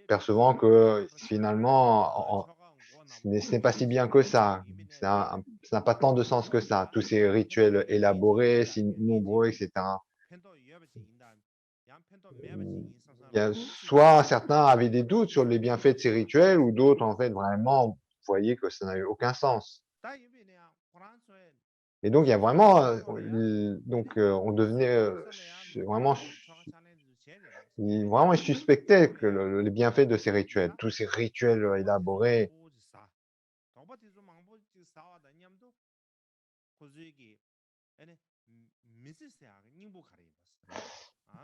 percevant que finalement, ce n'est pas si bien que ça. Ça n'a pas tant de sens que ça, tous ces rituels élaborés, si nombreux, etc. Soit certains avaient des doutes sur les bienfaits de ces rituels, ou d'autres, en fait, vraiment voyaient que ça n'avait aucun sens. Et donc, il y a vraiment, on devenait vraiment, vraiment, ils suspectaient que les bienfaits de ces rituels, tous ces rituels élaborés.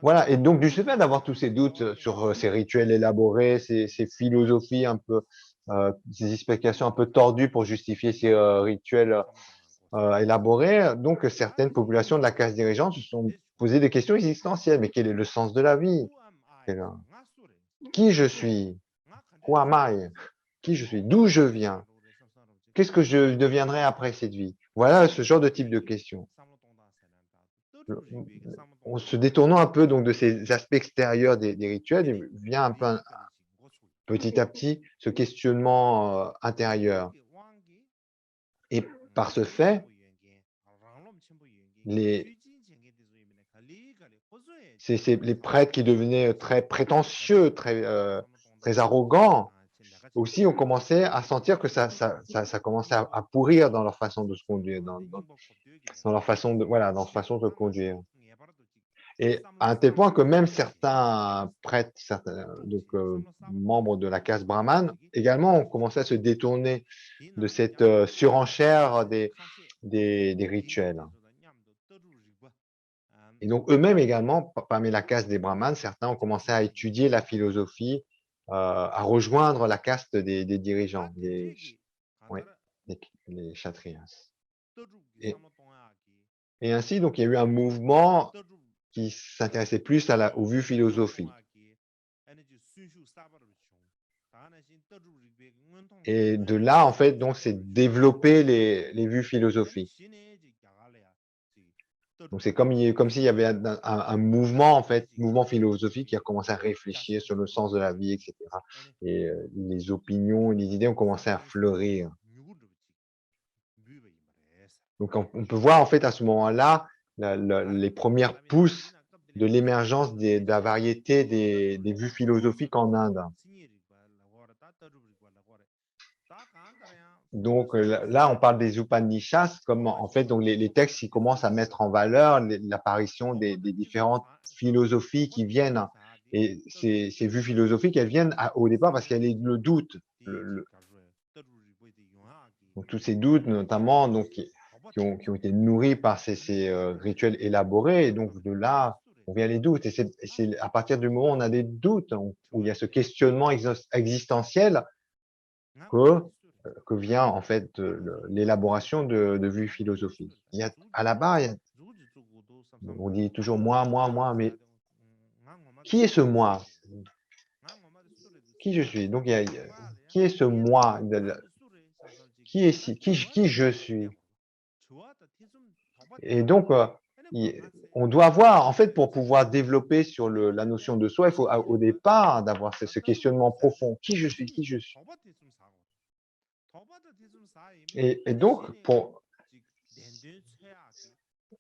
Voilà, et donc du fait d'avoir tous ces doutes sur ces rituels élaborés, ces philosophies un peu, ces explications un peu tordues pour justifier ces rituels élaborés, donc certaines populations de la classe dirigeante se sont posées des questions existentielles. Mais quel est le sens de la vie? Qui je suis? Who am I? Qui je suis? D'où je viens? Qu'est-ce que je deviendrai après cette vie? Voilà ce genre de type de questions. En se détournant un peu donc de ces aspects extérieurs des rituels, vient un peu petit à petit ce questionnement intérieur. Et par ce fait, c'est les prêtres qui devenaient très prétentieux, très arrogants, aussi ont commencé à sentir que ça commençait à pourrir dans leur façon de se conduire, dans leur façon de, voilà, dans leur façon de conduire. Et à un tel point que même certains prêtres, certains donc membres de la caste brahmane, également ont commencé à se détourner de cette surenchère des rituels. Et donc eux-mêmes également, parmi la caste des brahmanes, certains ont commencé à étudier la philosophie, à rejoindre la caste des dirigeants, ouais, les kshatriyas. Et et ainsi, donc il y a eu un mouvement qui s'intéressait plus aux vues philosophiques. Et de là, en fait, donc, c'est développer les vues philosophiques. Donc c'est comme s'il y avait un mouvement, en fait, mouvement philosophique qui a commencé à réfléchir sur le sens de la vie, et cetera. Et les opinions et les idées ont commencé à fleurir. Donc on peut voir, en fait, à ce moment-là, les premières pousses de l'émergence de la variété des vues philosophiques en Inde. Donc là, on parle des Upanishads comme, en fait, donc les textes qui commencent à mettre en valeur l'apparition des différentes philosophies qui viennent. Et ces vues philosophiques, elles viennent au départ parce qu'il y a le doute. Donc tous ces doutes, notamment, donc, qui ont été nourris par ces rituels élaborés. Et donc de là, on vient les doutes. Et c'est à partir du moment où on a des doutes, où il y a ce questionnement existentiel, que vient en fait l'élaboration de vues philosophiques. Il y a, à la base, on dit toujours moi, mais qui est ce moi? Qui je suis? Donc, qui est ce moi? Qui je suis? Et donc, on doit avoir, en fait, pour pouvoir développer sur la notion de soi, il faut au départ d'avoir ce questionnement profond. Qui je suis? Qui je suis? Et donc,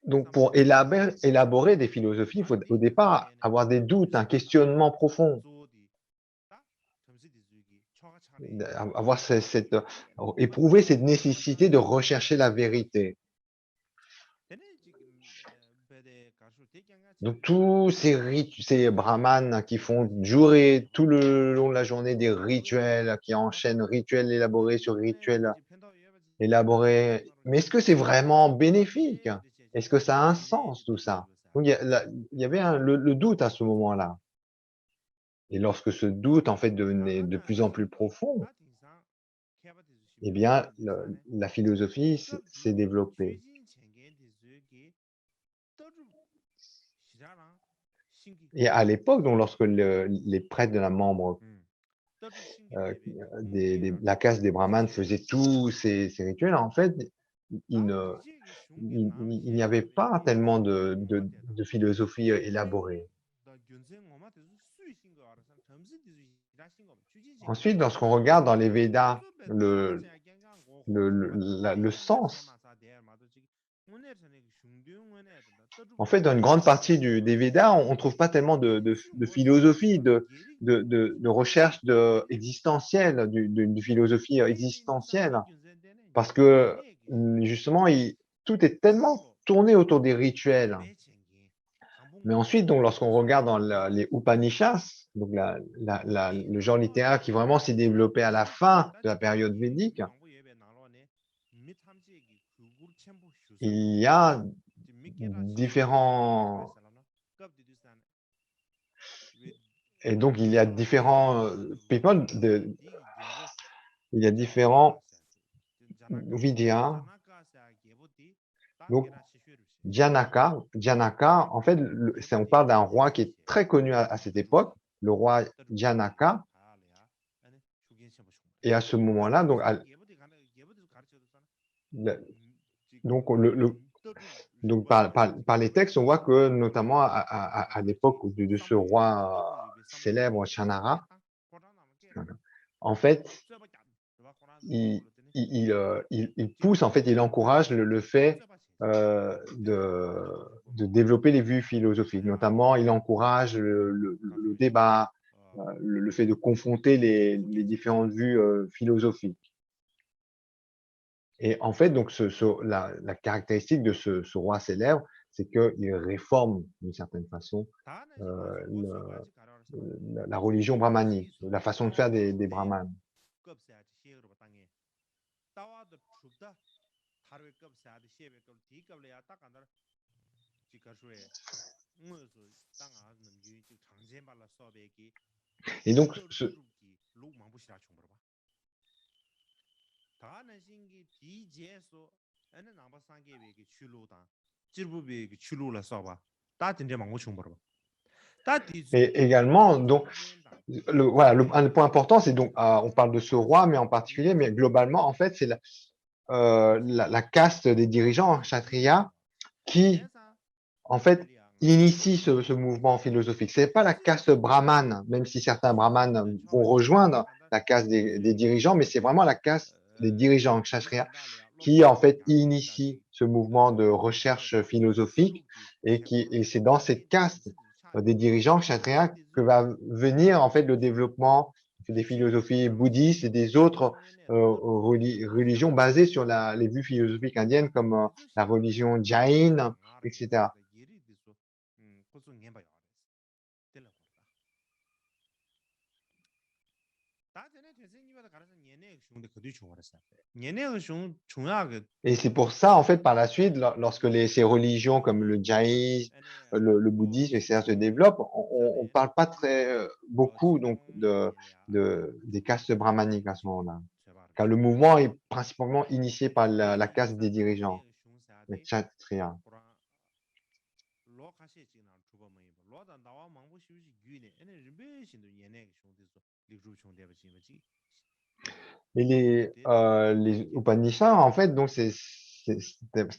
Donc, pour élaborer des philosophies, il faut au départ avoir des doutes, un questionnement profond, avoir éprouver cette nécessité de rechercher la vérité. Donc, tous ces brahmanes qui font durer tout le long de la journée des rituels, qui enchaînent rituels élaborés sur rituels élaborés, mais est-ce que c'est vraiment bénéfique? Est-ce que ça a un sens tout ça? Donc, il y avait le doute à ce moment-là. Et lorsque ce doute, en fait, devenait de plus en plus profond, eh bien, la philosophie s'est développée. Et à l'époque, donc, lorsque les prêtres de la membre, la caste des brahmanes faisait tous ces rituels, en fait, il ne, il n'y avait pas tellement de philosophie élaborée. Ensuite, lorsqu'on regarde dans les Védas le sens, en fait, dans une grande partie des Védas, on ne trouve pas tellement de philosophie, de recherche existentielle, d'une philosophie existentielle, parce que justement, tout est tellement tourné autour des rituels. Mais ensuite, donc, lorsqu'on regarde dans les Upanishads, donc le genre littéraire qui vraiment s'est développé à la fin de la période védique, il y a différents et donc il y a différents people il y a différents Vidyas. Donc Janaka, en fait, on parle d'un roi qui est très connu à cette époque, le roi Janaka. Et à ce moment-là, donc, donc, donc par les textes, on voit que notamment à l'époque de ce roi célèbre, Chanara, en fait, il, il pousse, en fait, il encourage le fait de développer les vues philosophiques. Notamment, il encourage le débat, le fait de confronter les différentes vues philosophiques. Et en fait, donc, la caractéristique de ce roi célèbre, c'est qu'il réforme, d'une certaine façon, la religion brahmanique, la façon de faire des brahmanes. Et donc, et également, donc, voilà, un point important, c'est donc, on parle de ce roi, mais en particulier, mais globalement, en fait, c'est la caste des dirigeants, kshatriya, qui, en fait, initie ce mouvement philosophique. C'est pas la caste brahmane, même si certains brahmanes vont rejoindre la caste des dirigeants, mais c'est vraiment la caste des dirigeants, kshatriya, qui, en fait, initie ce mouvement de recherche philosophique et c'est dans cette caste des dirigeants kshatriya que va venir, en fait, le développement des philosophies bouddhistes et des autres religions basées sur les vues philosophiques indiennes comme la religion jain, etc. Et c'est pour ça, en fait, par la suite, lorsque ces religions comme le jaïnisme, le bouddhisme, etc., se développent, on parle pas très beaucoup donc des castes brahmaniques à ce moment-là, car le mouvement est principalement initié par la caste des dirigeants, les kshatriyas. Et les Upanishads, en fait, donc ce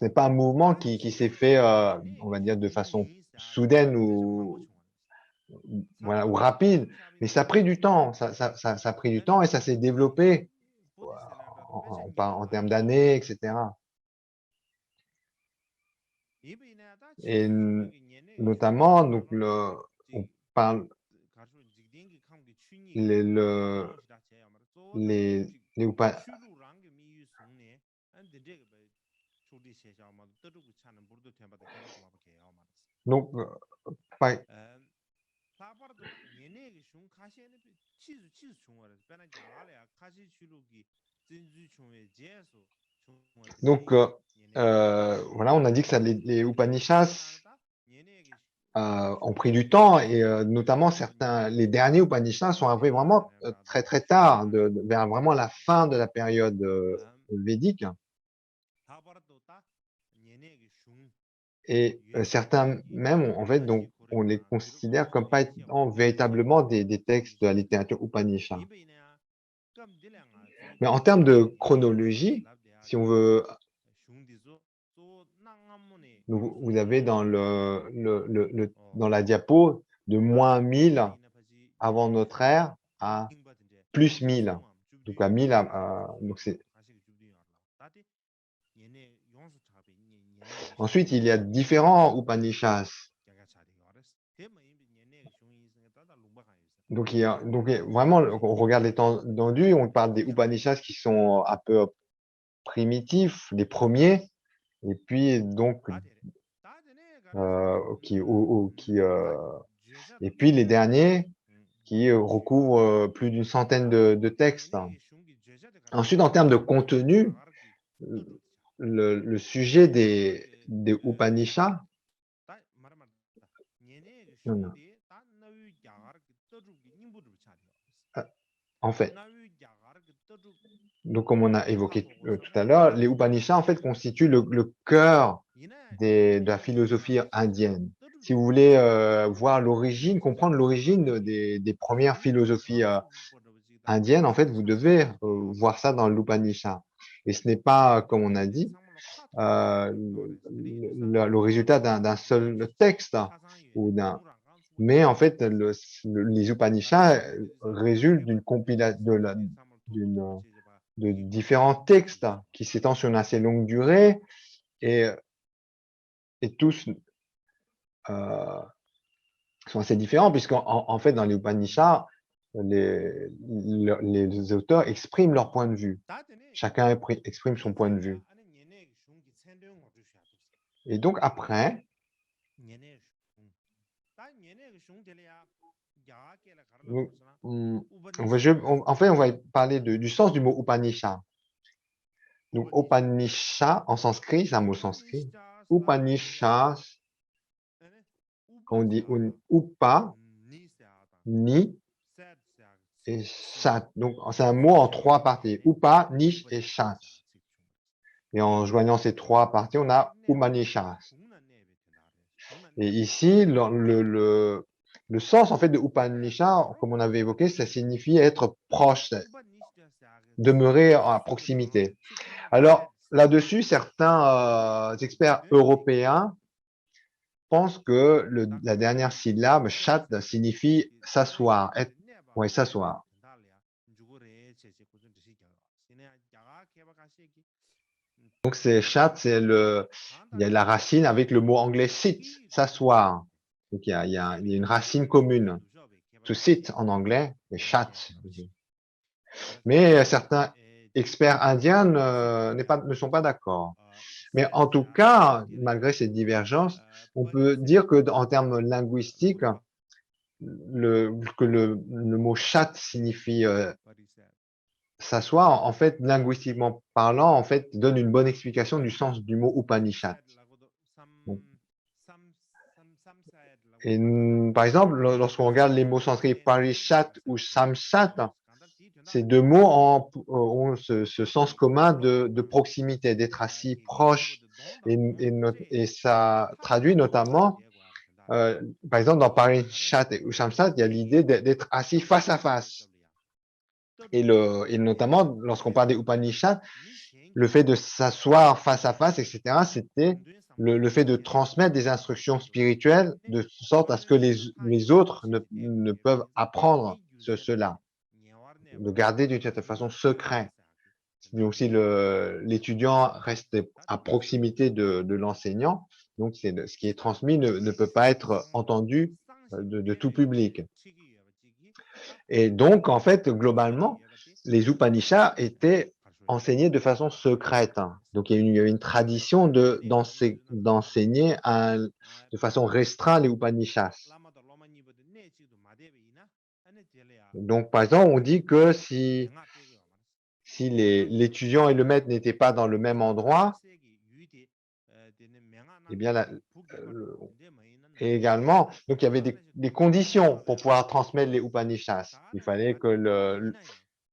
n'est pas un mouvement qui s'est fait, on va dire, de façon soudaine ou voilà, ou rapide, mais ça a pris du temps, ça a pris du temps et ça s'est développé en termes d'années, etc. Et notamment, donc on parle les, le, les donc, par- donc voilà, on a dit que ça, les Upanishads ont pris du temps et notamment les derniers Upanishads sont arrivés vraiment très très tard, vers vraiment la fin de la période védique. Et certains même, en fait, donc, on les considère comme pas étant véritablement des textes de la littérature Upanishad. Mais en termes de chronologie, si on veut, vous avez dans dans la diapo de moins 1000 avant notre ère à plus 1000. Donc à 1000, donc c'est. Ensuite, il y a différents Upanishads. Donc, vraiment, on regarde les temps tendus, on parle des Upanishads qui sont un peu primitifs, les premiers, et puis donc et puis les derniers qui recouvrent plus d'une centaine de textes. Ensuite, en termes de contenu, le sujet des Upanishads, en fait, donc comme on a évoqué tout à l'heure, les Upanishads en fait constituent le cœur de la philosophie indienne. Si vous voulez voir l'origine, comprendre l'origine des premières philosophies indiennes, en fait, vous devez voir ça dans l'Upanishad. Et ce n'est pas, comme on a dit, le résultat d'un seul texte mais en fait, les Upanishads résultent d'une compilation de différents textes qui s'étendent sur une assez longue durée et tous sont assez différents puisqu'en fait, dans les Upanishads, les auteurs expriment leur point de vue. Chacun exprime son point de vue. Et donc après, en fait, on va parler du sens du mot Upanishad. Donc, Upanishad, en sanskrit, c'est un mot sanskrit. Upanishad, quand on dit Upa, Ni et Shat. Donc, c'est un mot en trois parties. Upa, Nish et Shat. Et en joignant ces trois parties, on a Upanishad. Et ici, le sens en fait de Upanishad, comme on avait évoqué, ça signifie être proche, demeurer à proximité. Alors, là-dessus, certains experts européens pensent que la dernière syllabe, chat, signifie s'asseoir, s'asseoir. Donc, c'est chat, il y a la racine avec le mot anglais sit, s'asseoir. Donc, il y a une racine commune. To sit en anglais, et chat. Mais certains experts indiens ne sont pas d'accord. Mais en tout cas, malgré ces divergences, on peut dire que en termes linguistiques, que le mot chat signifie s'asseoir, en fait, linguistiquement parlant, en fait, donne une bonne explication du sens du mot Upanishad. Bon. Et par exemple, lorsqu'on regarde les mots sanskrit parishat ou samsat, ces deux mots ont ce sens commun de proximité, d'être assis proche, et ça traduit notamment, par exemple, dans parishat ou samsat, il y a l'idée d'être assis face à face. Et notamment, lorsqu'on parle des Upanishads, le fait de s'asseoir face à face, etc., c'était le fait de transmettre des instructions spirituelles de sorte à ce que les autres ne peuvent apprendre cela, de garder d'une certaine façon secret. mais aussi l'étudiant reste à proximité de l'enseignant. Donc, ce qui est transmis ne peut pas être entendu de tout public. Et donc, en fait, globalement, les Upanishads étaient enseignés de façon secrète. Donc, il y avait une tradition d'enseigner de façon restreinte les Upanishads. Donc, par exemple, on dit que si l'étudiant et le maître n'étaient pas dans le même endroit, eh bien, et également, donc il y avait des conditions pour pouvoir transmettre les Upanishads. Il fallait que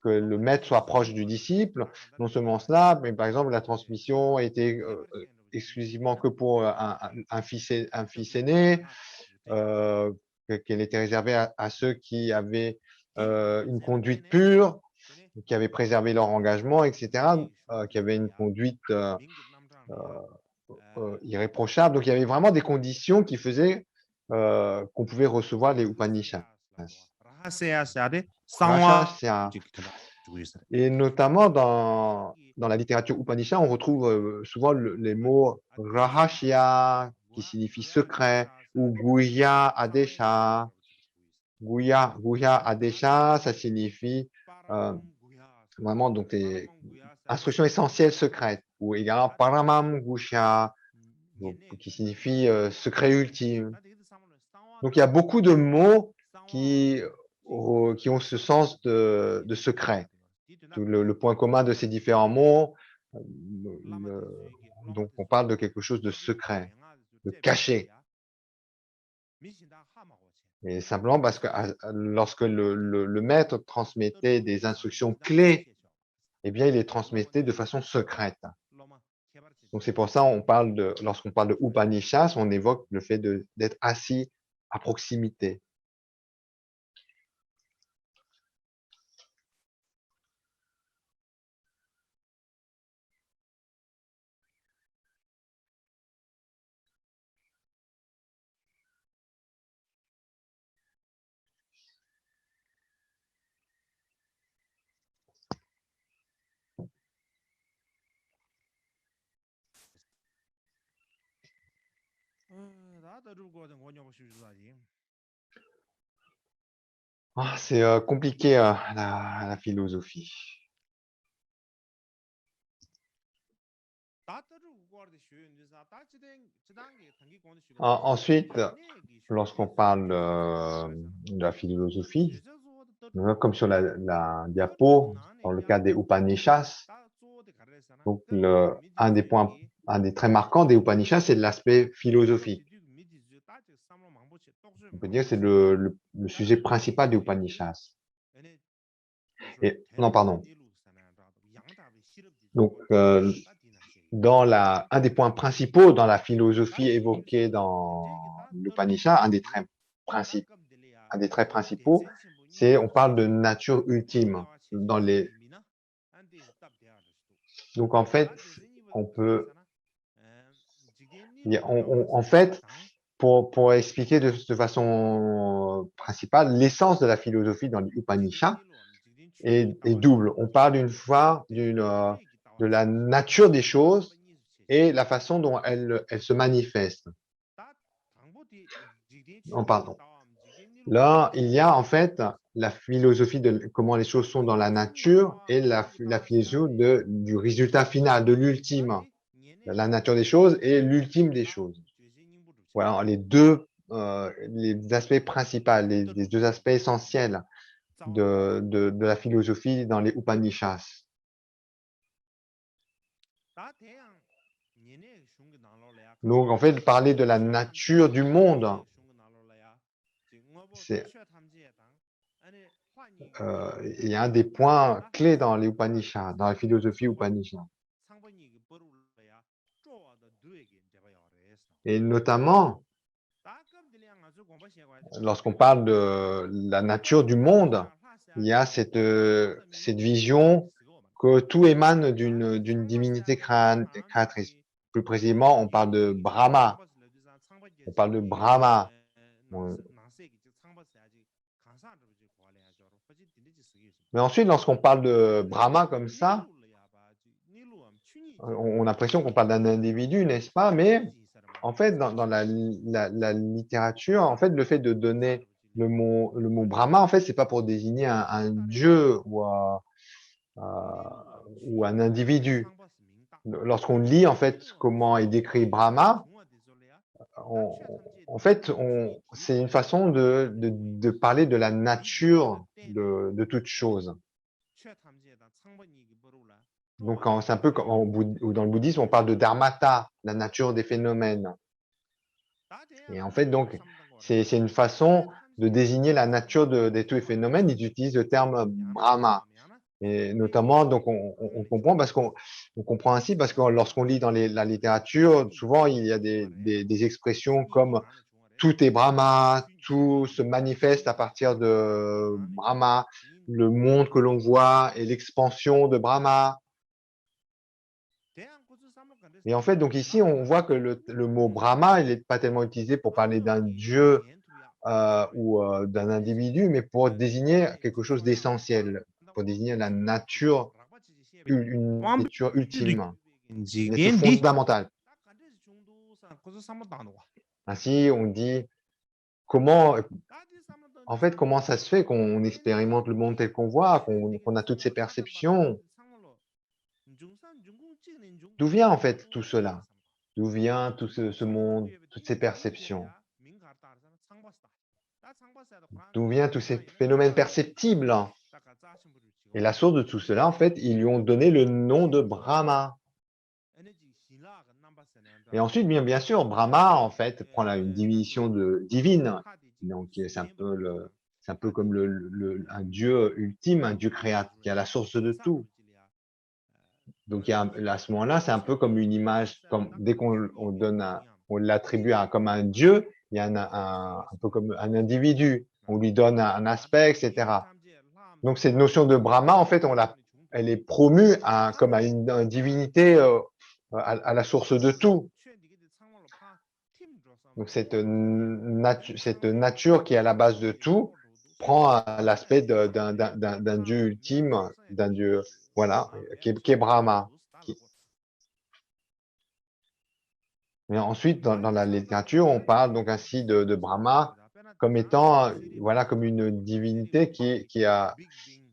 le maître soit proche du disciple. Non seulement cela, mais par exemple, la transmission était exclusivement que pour un fils aîné, qu'elle était réservée à ceux qui avaient une conduite pure, qui avaient préservé leur engagement, etc., qui avaient une conduite irréprochable. Donc, il y avait vraiment des conditions qui faisaient qu'on pouvait recevoir les Upanishads. Rahasya. Et notamment dans la littérature Upanishad, on retrouve souvent les mots Rahasya, qui signifie secret, ou Guhya Adesha. Guhya Adesha, ça signifie vraiment donc des instructions essentielles secrètes, ou également Paramam Guhya, qui signifie secret ultime. Donc il y a beaucoup de mots qui ont ce sens de secret. Le point commun de ces différents mots, donc on parle de quelque chose de secret, de caché. Et simplement parce que lorsque le maître transmettait des instructions clés, eh bien, il les transmettait de façon secrète. Donc c'est pour ça lorsqu'on parle de Upanishads, on évoque le fait d'être assis à proximité. C'est compliqué la philosophie. Ensuite, lorsqu'on parle de la philosophie, comme sur la diapo, dans le cas des Upanishads, donc un des traits marquants des Upanishads, c'est l'aspect philosophique. On peut dire que c'est le sujet principal des Upanishads. Non, pardon. Donc, un des points principaux dans la philosophie évoquée dans l'Upanishad, un des traits principaux, on parle de nature ultime. Donc, en fait, pour expliquer de façon principale, l'essence de la philosophie dans les Upanishads est double. On parle d'une fois de la nature des choses et la façon dont elles se manifestent. Oh, pardon. Là, il y a en fait la philosophie de comment les choses sont dans la nature et la philosophie du résultat final, de l'ultime. La nature des choses et l'ultime des choses. Voilà, les aspects principaux, les deux aspects essentiels de la philosophie dans les Upanishads. Donc, en fait, parler de la nature du monde, il y a un des points clés dans les Upanishads, dans la philosophie Upanishad. Et notamment, lorsqu'on parle de la nature du monde, il y a cette vision que tout émane d'une divinité créatrice. Plus précisément, on parle de Brahma. Mais ensuite, lorsqu'on parle de Brahma comme ça, on a l'impression qu'on parle d'un individu, n'est-ce pas? Mais en fait, dans la littérature, en fait, le fait de donner le mot Brahma, en fait, c'est pas pour désigner un dieu ou un individu. Lorsqu'on lit, en fait, comment est décrit Brahma, en fait, c'est une façon de parler de la nature de toute chose. Donc, c'est un peu comme ou dans le bouddhisme, on parle de dharmata, la nature des phénomènes. Et en fait, donc, c'est une façon de désigner la nature de tous les phénomènes. Ils utilisent le terme Brahma. Et notamment, donc, on comprend parce qu'on comprend ainsi parce que lorsqu'on lit dans la littérature, souvent il y a des expressions comme tout est Brahma, tout se manifeste à partir de Brahma, le monde que l'on voit est l'expansion de Brahma. Et en fait, donc ici, on voit que le mot Brahma, il n'est pas tellement utilisé pour parler d'un dieu ou d'un individu, mais pour désigner quelque chose d'essentiel, pour désigner la nature, une nature ultime, une nature fondamentale. Ainsi, on dit comment, en fait, comment ça se fait qu'on expérimente le monde tel qu'on voit, qu'on a toutes ces perceptions? D'où vient en fait tout cela? D'où vient tout ce monde, toutes ces perceptions? D'où viennent tous ces phénomènes perceptibles? Et la source de tout cela, en fait, ils lui ont donné le nom de Brahma. Et ensuite, bien sûr, Brahma, en fait, prend une définition divine. Donc, c'est un peu comme un dieu ultime, un dieu créateur, qui est à la source de tout. Donc, à ce moment-là, c'est un peu comme une image, comme dès qu'on donne on l'attribue comme un dieu, il y a un peu comme un individu. On lui donne un aspect, etc. Donc, cette notion de Brahma, en fait, elle est promue comme à une divinité à la source de tout. Donc, cette nature qui est à la base de tout prend l'aspect d'un dieu ultime, d'un dieu, voilà, qui est Brahma. Mais ensuite, dans la littérature, on parle donc ainsi de Brahma comme étant, voilà, comme une divinité qui a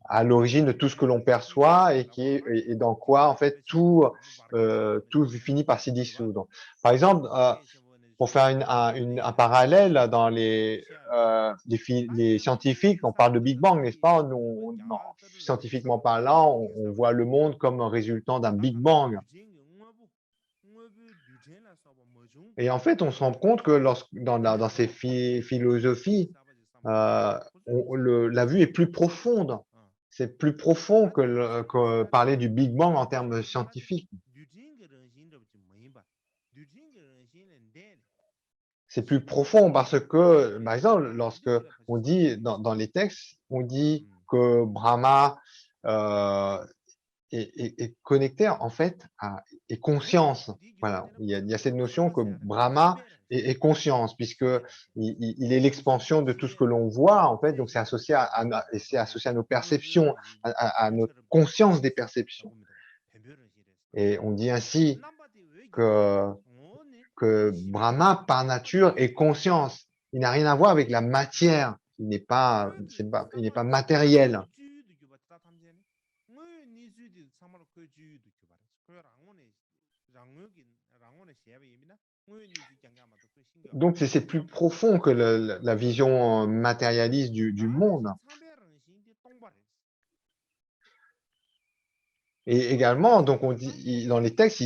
à l'origine de tout ce que l'on perçoit et dans quoi, en fait, tout finit par s'y dissoudre. Par exemple, pour faire un parallèle, dans les scientifiques, on parle de Big Bang, n'est-ce pas? Non, scientifiquement parlant, on voit le monde comme un résultant d'un Big Bang. Et en fait, on se rend compte que dans ces philosophies, la vue est plus profonde. C'est plus profond que parler du Big Bang en termes scientifiques. C'est plus profond parce que, par exemple, lorsque on dit dans les textes, on dit que Brahma est connecté en fait est conscience. Voilà, il y a cette notion que Brahma est conscience puisque il est l'expansion de tout ce que l'on voit en fait. Donc c'est associé et c'est associé à nos perceptions, à notre conscience des perceptions. Et on dit ainsi que Brahma, par nature, est conscience. Il n'a rien à voir avec la matière. Il n'est pas matériel. Donc, c'est plus profond que la vision matérialiste du monde. Et également, donc on dit, dans les textes,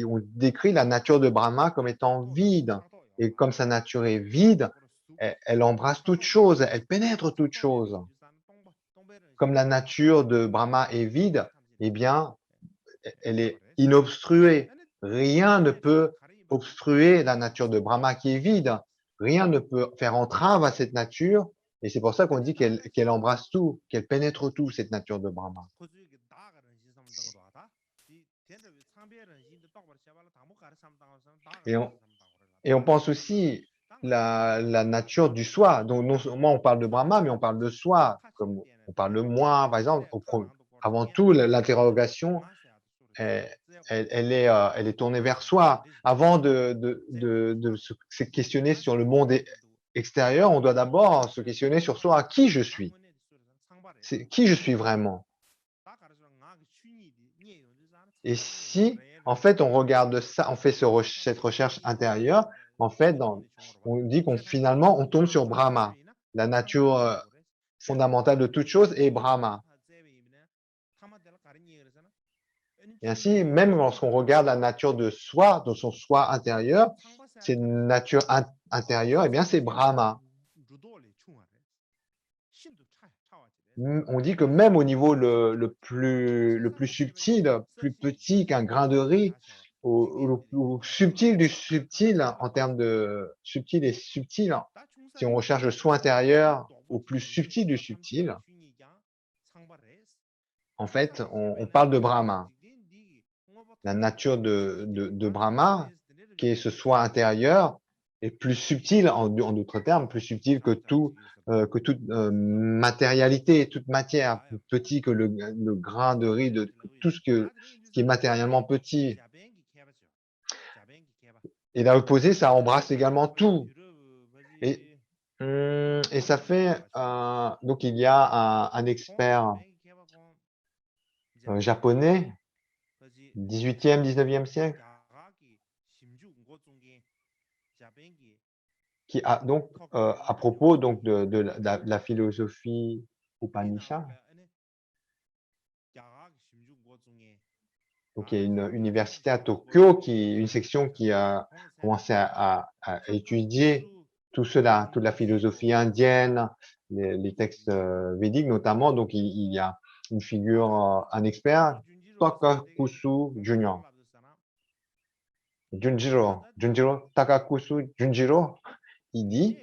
on décrit la nature de Brahma comme étant vide. Et comme sa nature est vide, elle embrasse toute chose, elle pénètre toute chose. Comme la nature de Brahma est vide, eh bien, elle est inobstruée. Rien ne peut obstruer la nature de Brahma qui est vide. Rien ne peut faire entrave à cette nature. Et c'est pour ça qu'on dit qu'elle embrasse tout, qu'elle pénètre tout, cette nature de Brahma. Et on pense aussi la nature du soi. Donc, non seulement on parle de Brahma, mais on parle de soi, comme on parle de moi, par exemple. Avant tout, l'interrogation elle est tournée vers soi. Avant de se questionner sur le monde extérieur, on doit d'abord se questionner sur soi, qui je suis. C'est qui je suis vraiment. Et si, en fait, on regarde ça, on fait cette recherche intérieure, en fait, on dit finalement, on tombe sur Brahma, la nature fondamentale de toute chose est Brahma. Et ainsi, même lorsqu'on regarde la nature de soi, de son soi intérieur, cette nature intérieure, eh bien, c'est Brahma. On dit que même au niveau le plus subtil, plus petit qu'un grain de riz, au subtil du subtil, en termes de subtil et subtil, si on recherche le soi intérieur au plus subtil du subtil, en fait, on parle de Brahma. La nature de Brahma, qui est ce soi intérieur, est plus subtil, en d'autres termes, plus subtil que toute matérialité, toute matière, plus petit que le grain de riz, que tout ce qui est matériellement petit. Et à l'opposé, ça embrasse également tout. Et, et ça fait, donc il y a un expert japonais, 18e, 19e siècle, qui a donc, à propos donc de la philosophie Upanishad, donc il y a une université à Tokyo, une section qui a commencé à étudier tout cela, toute la philosophie indienne, les textes védiques notamment. Donc il y a une figure, un expert, Takakusu Junior. Junjiro Takakusu Junjiro, il dit,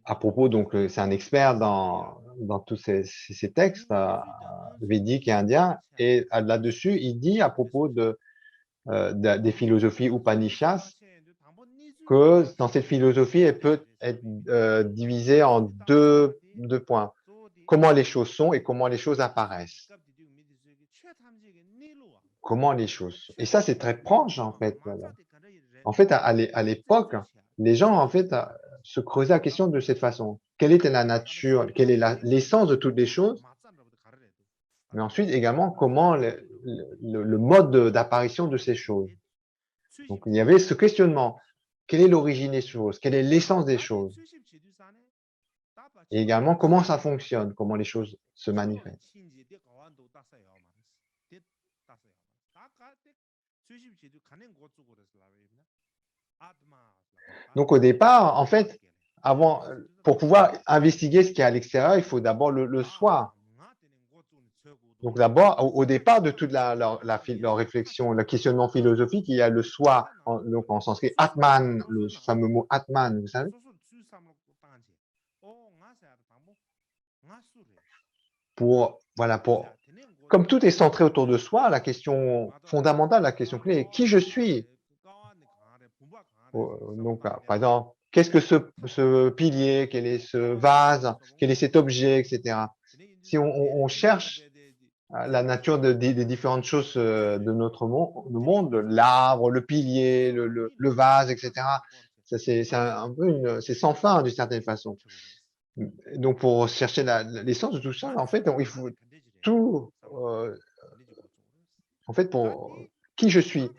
à propos, donc c'est un expert dans tous ces textes védiques et indiens, et là-dessus, il dit à propos des philosophies Upanishads que dans cette philosophie, elle peut être divisée en deux points. Comment les choses sont et comment les choses apparaissent. Comment les choses sont. Et ça, c'est très proche, en fait. En fait, à l'époque, les gens, en fait, se creusaient la question de cette façon. Quelle était la nature, quelle est l'essence de toutes les choses, mais ensuite également comment le mode d'apparition de ces choses. Donc, il y avait ce questionnement. Quelle est l'origine des choses? Quelle est l'essence des choses? Et également, comment ça fonctionne? Comment les choses se manifestent? Donc, au départ, en fait, pour pouvoir investiguer ce qui est à l'extérieur, il faut d'abord le soi. Donc, d'abord, au départ de toute leur réflexion, le questionnement philosophique, il y a le soi, donc en sanskrit, Atman, le fameux mot Atman, vous savez? Comme tout est centré autour de soi, la question fondamentale, la question clé est qui je suis? Donc, par exemple, qu'est-ce que ce pilier? Quel est ce vase? Quel est cet objet, etc. Si on cherche la nature des différentes choses de notre monde, l'arbre, le pilier, le vase, etc. C'est un peu c'est sans fin d'une certaine façon. Donc, pour chercher l'essence de tout ça, en fait, il faut tout, en fait, pour qui je suis,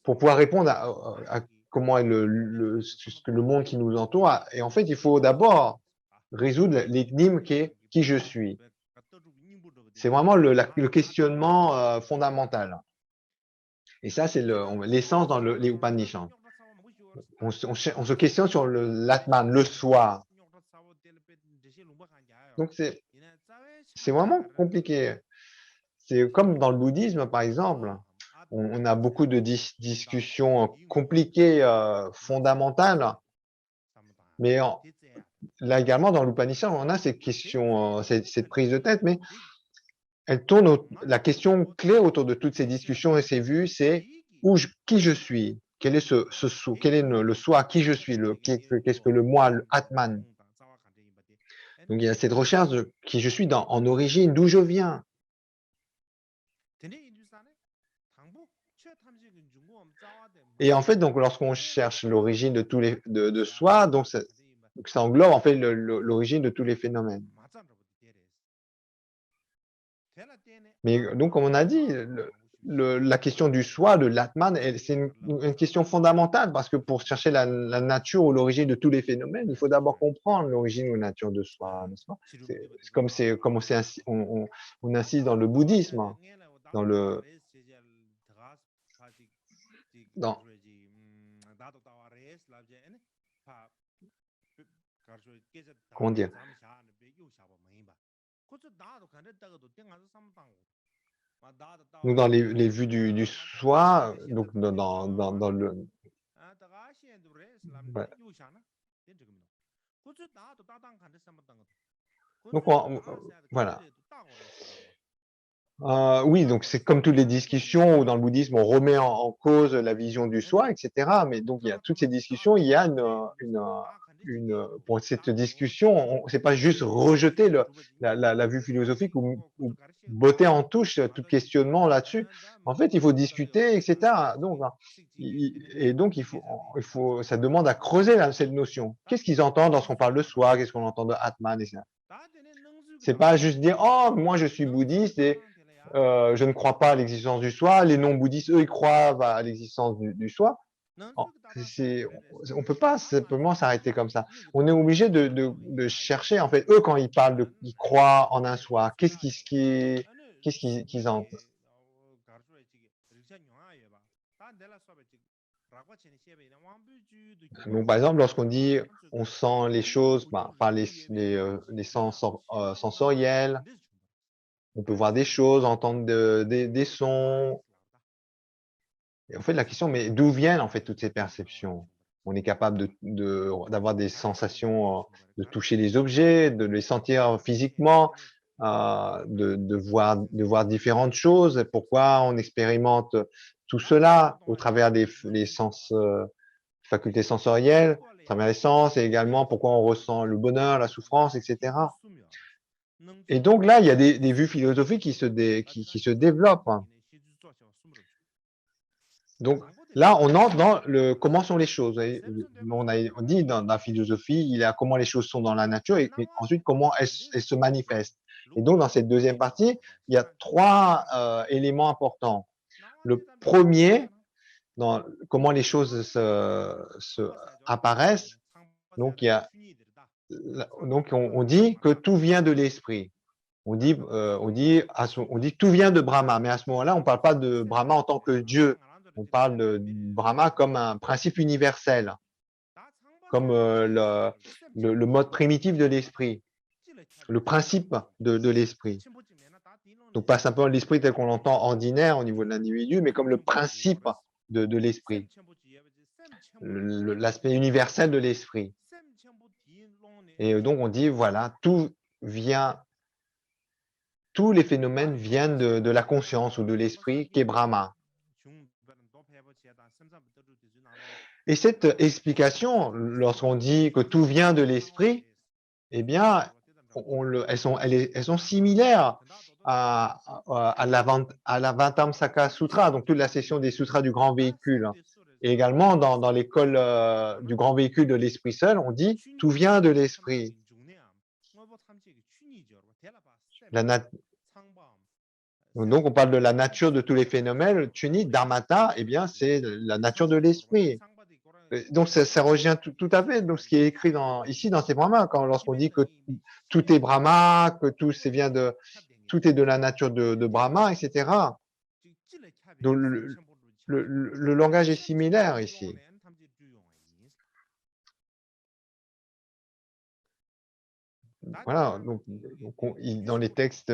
pour pouvoir répondre à comment est le monde qui nous entoure. Et en fait, il faut d'abord résoudre l'énigme qui est qui je suis. C'est vraiment le questionnement fondamental. Et ça, c'est l'essence dans les Upanishads. On se questionne sur l'Atman, le soi. Donc, c'est vraiment compliqué. C'est comme dans le bouddhisme, par exemple. On a beaucoup de discussions compliquées, fondamentales, mais là également, dans l'Upanishad, on a cette question, cette prise de tête, mais elle tourne la question clé autour de toutes ces discussions et ces vues, c'est qui je suis? Quel est quel est le soi? Qui je suis? Qu'est-ce que le moi, le Atman? Donc, il y a cette recherche de qui je suis en origine, d'où je viens. Et en fait, donc, lorsqu'on cherche l'origine de tous les de soi, donc ça englobe en fait l'origine de tous les phénomènes. Mais donc, comme on a dit, la question du soi, de l'Atman, c'est une question fondamentale parce que pour chercher la nature ou l'origine de tous les phénomènes, il faut d'abord comprendre l'origine ou la nature de soi, n'est-ce pas? Comme on insiste dans le bouddhisme, hein, dans le dans comment dire? Donc dans les vues du soi, donc dans le ouais. Donc voilà. Oui, donc c'est comme toutes les discussions où dans le bouddhisme, on remet en cause la vision du soi, et cetera. Mais donc il y a toutes ces discussions, il y a pour cette discussion, c'est pas juste rejeter la vue philosophique ou botter en touche tout questionnement là-dessus. En fait, il faut discuter, et cetera. Donc, et donc ça demande à creuser cette notion. Qu'est-ce qu'ils entendent lorsqu'on parle de soi? Qu'est-ce qu'on entend de Atman, etc. C'est pas juste dire, oh, moi je suis bouddhiste et je ne crois pas à l'existence du soi. Les non-bouddhistes, eux, ils croient à l'existence du soi. On ne peut pas simplement s'arrêter comme ça. On est obligé de chercher, en fait, eux, quand ils parlent ils croient en un soi, qu'est-ce qu'ils entendent? Donc, par exemple, lorsqu'on dit on sent les choses par les sens sensoriels, on peut voir des choses, entendre des sons. Et en fait, la question, mais d'où viennent en fait toutes ces perceptions? On est capable d'avoir des sensations, de toucher les objets, de les sentir physiquement, de voir différentes choses. Pourquoi on expérimente tout cela au travers des sens, facultés sensorielles, à travers les sens, et également pourquoi on ressent le bonheur, la souffrance, etc. Et donc là, il y a des vues philosophiques qui qui se développent, hein. Donc là, on entre dans comment sont les choses. On dit dans la philosophie, il y a comment les choses sont dans la nature et ensuite comment elles se manifestent. Et donc dans cette deuxième partie, il y a trois éléments importants. Le premier, dans comment les choses apparaissent, donc on dit que tout vient de l'esprit. On dit tout vient de Brahma, mais à ce moment-là, on ne parle pas de Brahma en tant que Dieu. On parle de Brahma comme un principe universel, comme le mode primitif de l'esprit, le principe de l'esprit. Donc pas simplement l'esprit tel qu'on l'entend ordinaire au niveau de l'individu, mais comme le principe de l'esprit, l'aspect universel de l'esprit. Et donc on dit, voilà, tous les phénomènes viennent de la conscience ou de l'esprit qui est Brahma. Et cette explication, lorsqu'on dit que tout vient de l'esprit, eh bien, elles sont similaires à la Vantamsaka Sutra, donc toute la session des sutras du grand véhicule. Et également, dans l'école du grand véhicule de l'esprit seul, on dit tout vient de l'esprit. Donc, on parle de la nature de tous les phénomènes. Chuni, Dharmata, eh bien, c'est la nature de l'esprit. Donc, ça revient tout à fait donc ce qui est écrit ici dans ces brahmas, lorsqu'on dit que tout est Brahma, que tout est de la nature de Brahma, etc. Donc, le langage est similaire ici. Voilà, donc dans les textes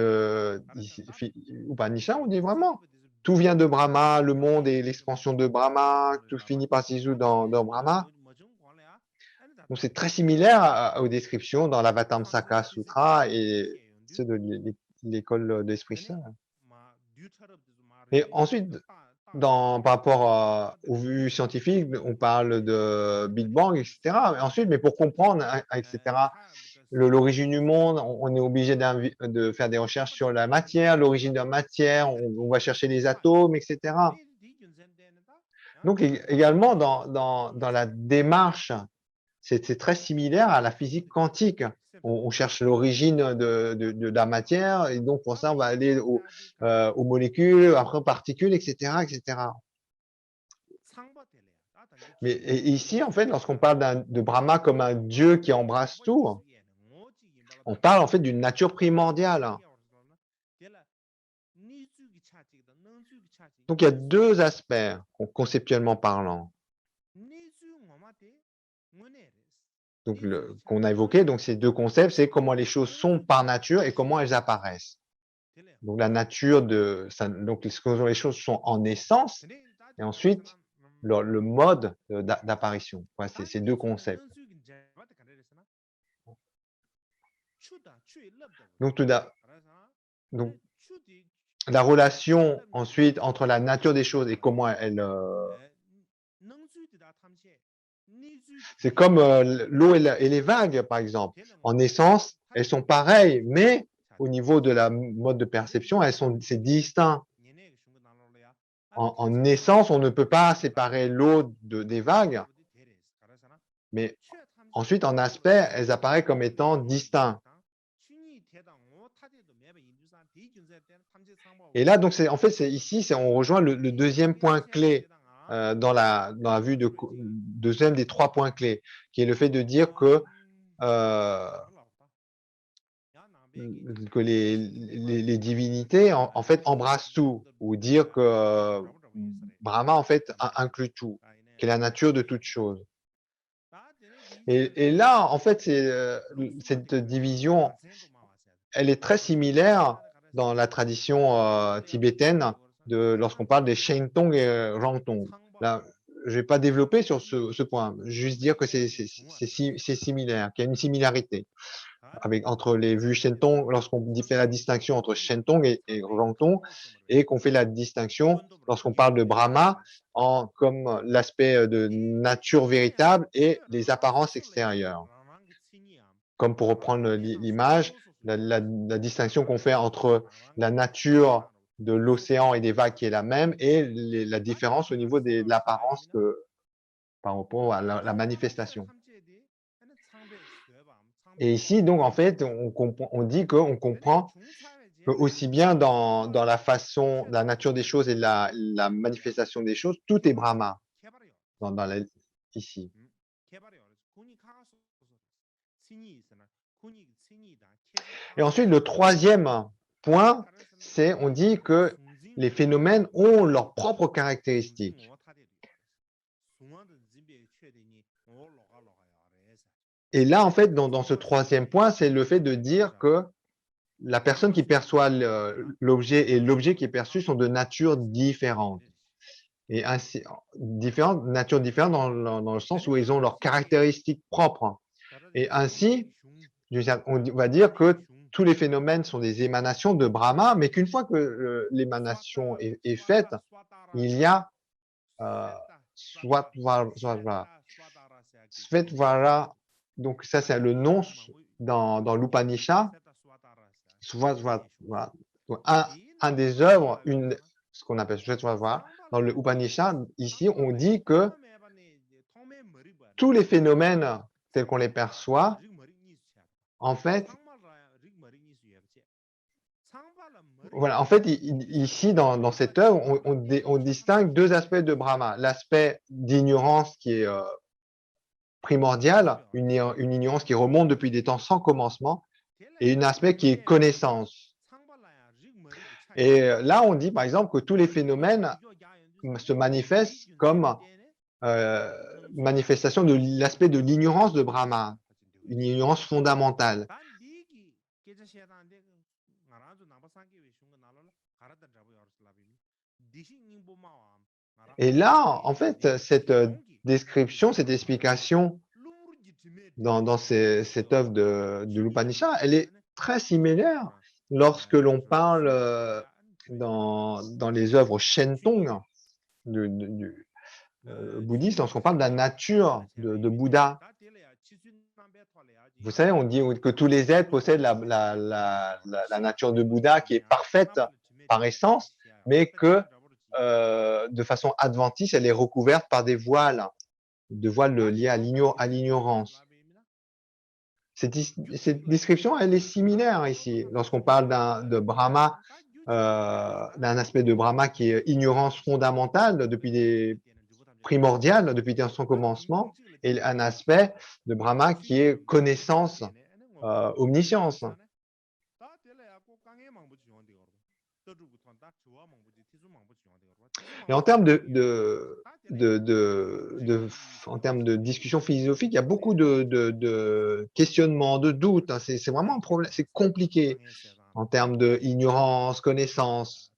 Upanishads, on dit vraiment tout vient de Brahma, le monde est l'expansion de Brahma, tout finit par s'y résoudre dans Brahma. Donc c'est très similaire aux descriptions dans l'Avatamsaka Sutra et ceux de l'école d'Esprit Saint. Et ensuite, par rapport aux vues scientifiques, on parle de Big Bang, etc. Mais ensuite, pour comprendre, etc., l'origine du monde, on est obligé de faire des recherches sur la matière, l'origine de la matière, on va chercher les atomes, etc. Donc également dans la démarche, c'est très similaire à la physique quantique. On cherche l'origine de la matière et donc pour ça on va aller aux molécules, après aux particules, etc., etc. Mais ici, en fait, lorsqu'on parle de Brahma comme un dieu qui embrasse tout, on parle en fait d'une nature primordiale. Donc il y a deux aspects conceptuellement parlant. Donc qu'on a évoqué, donc ces deux concepts, c'est comment les choses sont par nature et comment elles apparaissent. Donc la nature donc les choses sont en essence et ensuite le mode d'apparition. Voilà, c'est ces deux concepts. Donc donc la relation ensuite entre la nature des choses et comment c'est comme l'eau et les vagues, par exemple. En essence, elles sont pareilles, mais au niveau de la mode de perception, c'est distinct. En essence, on ne peut pas séparer l'eau des vagues, mais ensuite, en aspect, elles apparaissent comme étant distinctes. Et là, donc, en fait, ici, on rejoint le deuxième point clé dans la vue deuxième des trois points clés, qui est le fait de dire que les divinités, en fait, embrassent tout, ou dire que Brahma, en fait, inclut tout, qui est la nature de toute chose. Et là, en fait, cette division, elle est très similaire dans la tradition tibétaine lorsqu'on parle des Shentong et Rangtong. Là, je ne vais pas développer sur ce point, juste dire que c'est similaire, qu'il y a une similarité entre les vues Shentong, lorsqu'on fait la distinction entre Shentong et Rangtong, et qu'on fait la distinction lorsqu'on parle de Brahma comme l'aspect de nature véritable et les apparences extérieures. Comme pour reprendre l'image, la distinction qu'on fait entre la nature de l'océan et des vagues qui est la même et la différence au niveau de l'apparence par rapport à la manifestation. Et ici, donc, en fait, on dit qu'on comprend que aussi bien dans la nature des choses et la manifestation des choses, tout est Brahma ici. Et ensuite, le troisième point, c'est on dit que les phénomènes ont leurs propres caractéristiques. Et là, en fait, dans ce troisième point, c'est le fait de dire que la personne qui perçoit l'objet et l'objet qui est perçu sont de nature différente. Et ainsi, nature différente dans le sens où ils ont leurs caractéristiques propres. Et ainsi, on va dire que tous les phénomènes sont des émanations de Brahma, mais qu'une fois que l'émanation est faite, il y a Svetvara, donc ça c'est le nom dans l'Upanishad, un des œuvres, ce qu'on appelle Svetvara, dans le Upanishad, ici on dit que tous les phénomènes tels qu'on les perçoit, en fait, voilà, en fait, ici, dans cette œuvre, on distingue deux aspects de Brahma. L'aspect d'ignorance qui est primordial, une ignorance qui remonte depuis des temps sans commencement, et un aspect qui est connaissance. Et là, on dit, par exemple, que tous les phénomènes se manifestent comme manifestation de l'aspect de l'ignorance de Brahma, une ignorance fondamentale. Et là, en fait, cette description, cette explication dans cette œuvre de l'Upanishad, elle est très similaire lorsque l'on parle dans les œuvres Shentong bouddhistes, lorsqu'on parle de la nature de Bouddha. Vous savez, on dit que tous les êtres possèdent la nature de Bouddha qui est parfaite par essence, mais que de façon adventiste, elle est recouverte par des voiles liés à l'ignorance. Cette description, elle est similaire ici. Lorsqu'on parle de Brahma, d'un aspect de Brahma qui est ignorance fondamentale primordiale depuis son commencement, et un aspect de Brahma qui est connaissance, omniscience. Et en termes en termes de discussion philosophique, il y a beaucoup de questionnements, de doutes. Hein. C'est vraiment un problème, c'est compliqué en termes d'ignorance, connaissance.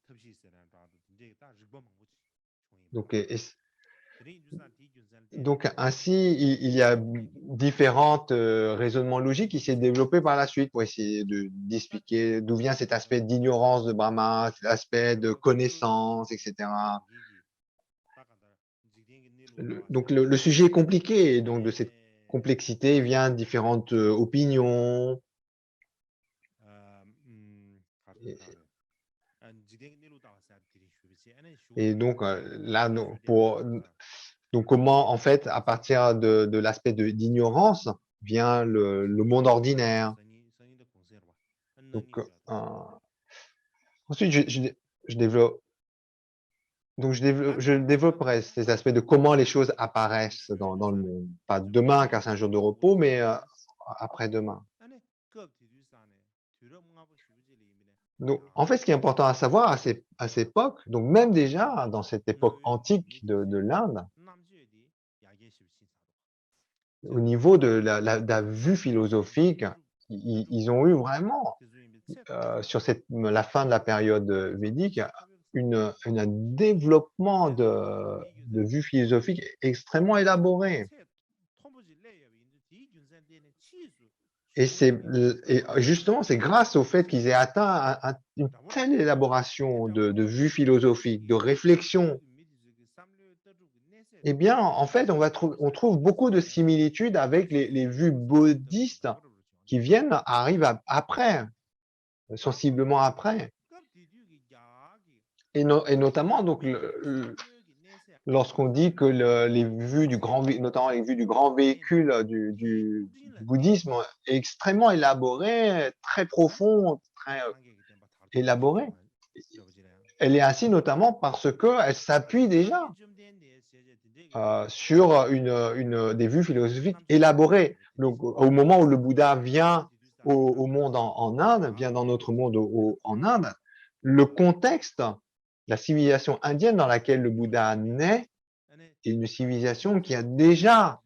Donc ainsi, il y a différents raisonnements logiques qui s'est développé par la suite pour essayer d'expliquer d'où vient cet aspect d'ignorance de Brahma, cet aspect de connaissance, etc. Donc le sujet est compliqué, et donc de cette complexité vient différentes opinions. Et donc là, donc comment, en fait, à partir de l'aspect d'ignorance, vient le monde ordinaire. Donc, ensuite, je développe. Donc, je développerai ces aspects de comment les choses apparaissent dans le monde. Pas demain, car c'est un jour de repos, mais après-demain. Donc, en fait, ce qui est important à savoir à cette époque, donc même déjà dans cette époque antique de l'Inde, au niveau de la vue philosophique, ils ont eu vraiment, sur la fin de la période védique, un développement de vue philosophique extrêmement élaboré. Et justement, c'est grâce au fait qu'ils aient atteint une telle élaboration de vue philosophique, de réflexion. Eh bien, en fait, on trouve beaucoup de similitudes avec les vues bouddhistes qui arrivent après, sensiblement après. Et notamment, donc, lorsqu'on dit que les vues notamment les vues du grand véhicule du bouddhisme est extrêmement élaborée, très profond, très élaborée. Elle est ainsi notamment parce qu'elle s'appuie déjà sur des vues philosophiques élaborées. Donc, au moment où le Bouddha vient au monde en Inde, vient dans notre monde en Inde, le contexte, la civilisation indienne dans laquelle le Bouddha naît, est une civilisation qui a déjà,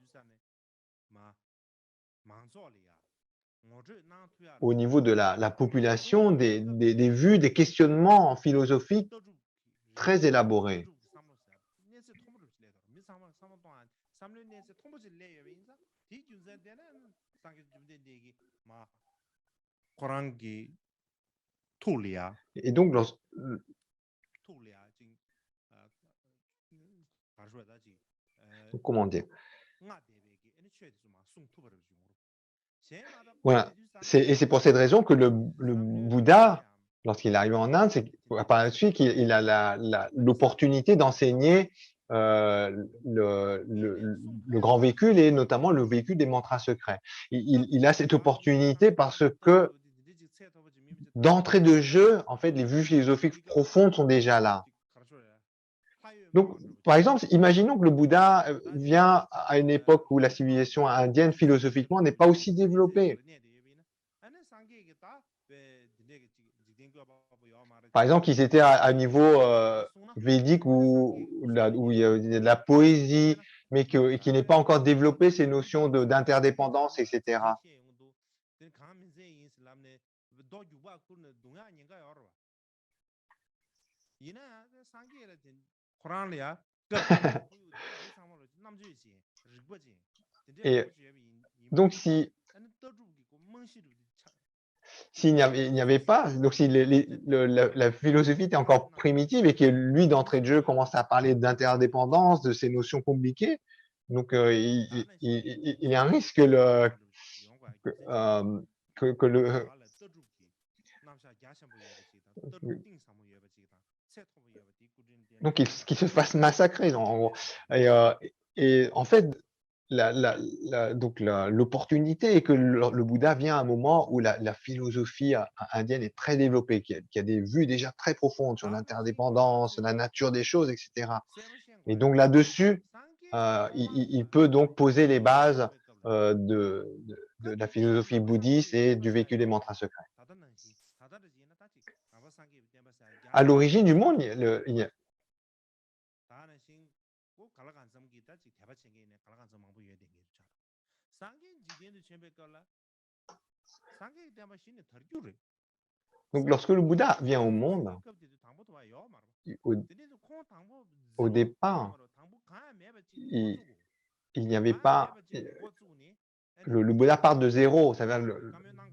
au niveau de la population, des vues, des questionnements philosophiques très élaborés. Et donc, comment dire? Voilà. Et c'est pour cette raison que le Bouddha, lorsqu'il est arrivé en Inde, c'est par la suite qu'il a l'opportunité d'enseigner le grand véhicule et notamment le véhicule des mantras secrets. Il a cette opportunité parce que d'entrée de jeu, en fait, les vues philosophiques profondes sont déjà là. Donc, par exemple, imaginons que le Bouddha vient à une époque où la civilisation indienne, philosophiquement, n'est pas aussi développée. Par exemple, qu'ils étaient à un niveau védique où il y a de la poésie, mais qui n'est pas encore développé ces notions d'interdépendance, etc. Et donc, s'il n'y avait pas, donc si la philosophie était encore primitive et que lui, d'entrée de jeu, commence à parler d'interdépendance, de ces notions compliquées, donc il y a un risque que que, que le, donc qu'il se fasse massacrer en gros. Et, et en fait, l'opportunité est que le Bouddha vient à un moment où la philosophie indienne est très développée, qui a des vues déjà très profondes sur l'interdépendance, sur la nature des choses, etc. Et donc là-dessus, il peut donc poser les bases de la philosophie bouddhiste et du vécu des mantras secrets. À l'origine du monde, donc lorsque le Bouddha vient au monde, au, au départ, il n'y avait pas. Le Bouddha part de zéro. Ça vient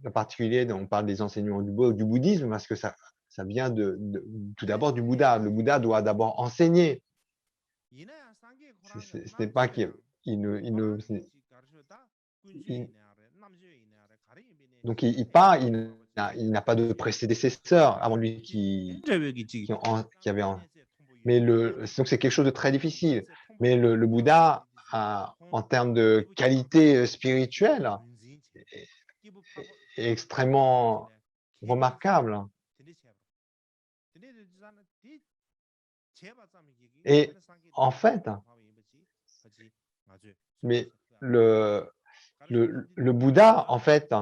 en particulier, on parle des enseignements du bouddhisme parce que ça vient tout d'abord du Bouddha. Le Bouddha doit d'abord enseigner. Ce n'est pas qu'il donc il part, il n'a pas de prédécesseur avant lui qui avait. Mais donc c'est quelque chose de très difficile. Mais le Bouddha, en termes de qualité spirituelle, est extrêmement remarquable. Et en fait, mais le Bouddha, en fait,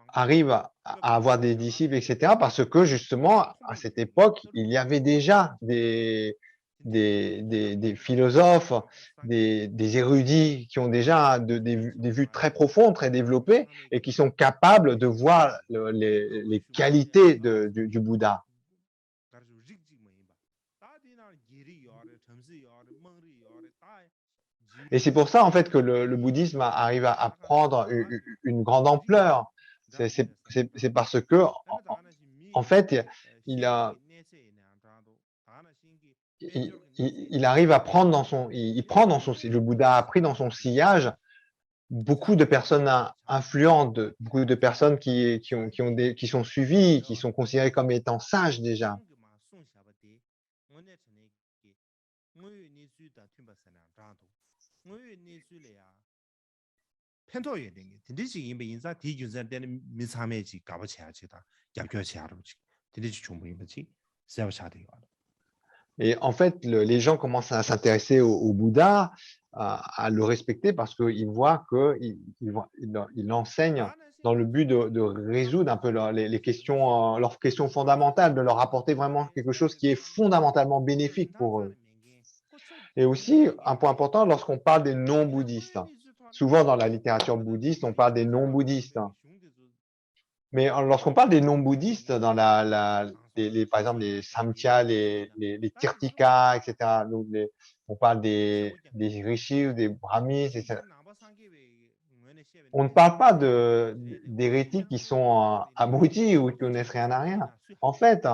arrive à avoir des disciples, etc., parce que justement, à cette époque, il y avait déjà des philosophes, des érudits qui ont déjà des vues très profondes, très développées, et qui sont capables de voir les qualités du Bouddha. Et c'est pour ça, en fait, que le bouddhisme arrive à prendre une grande ampleur. C'est parce que, en fait, il arrive à prendre il prend dans le Bouddha a pris dans son sillage beaucoup de personnes influentes, beaucoup de personnes qui sont suivies, qui sont considérées comme étant sages déjà. Et en fait, les gens commencent à s'intéresser au Bouddha, à le respecter parce qu'ils voient qu'il enseigne dans le but de résoudre un peu les questions, leurs questions fondamentales, de leur apporter vraiment quelque chose qui est fondamentalement bénéfique pour eux. Et aussi, un point important, lorsqu'on parle des non-bouddhistes, souvent dans la littérature bouddhiste, on parle des non-bouddhistes. Mais lorsqu'on parle des non-bouddhistes, dans par exemple les Samkhya, les Tirthikas, etc., donc on parle des rishis ou des brahmis, etc. On ne parle pas d'hérétiques qui sont abrutis ou qui connaissent rien à rien. En fait,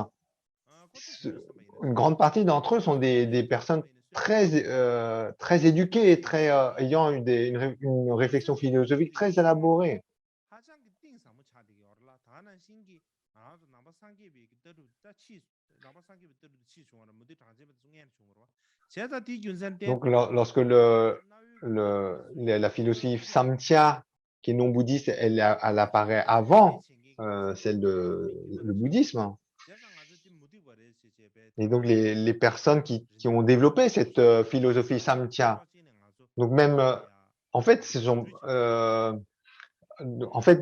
une grande partie d'entre eux sont des personnes très éduquées, ayant une réflexion philosophique très élaborée. Donc, lorsque la philosophie Samkhya, qui est non bouddhiste, elle apparaît avant celle le bouddhisme. Et donc, les personnes qui ont développé cette philosophie Samkhya, donc même, en fait, il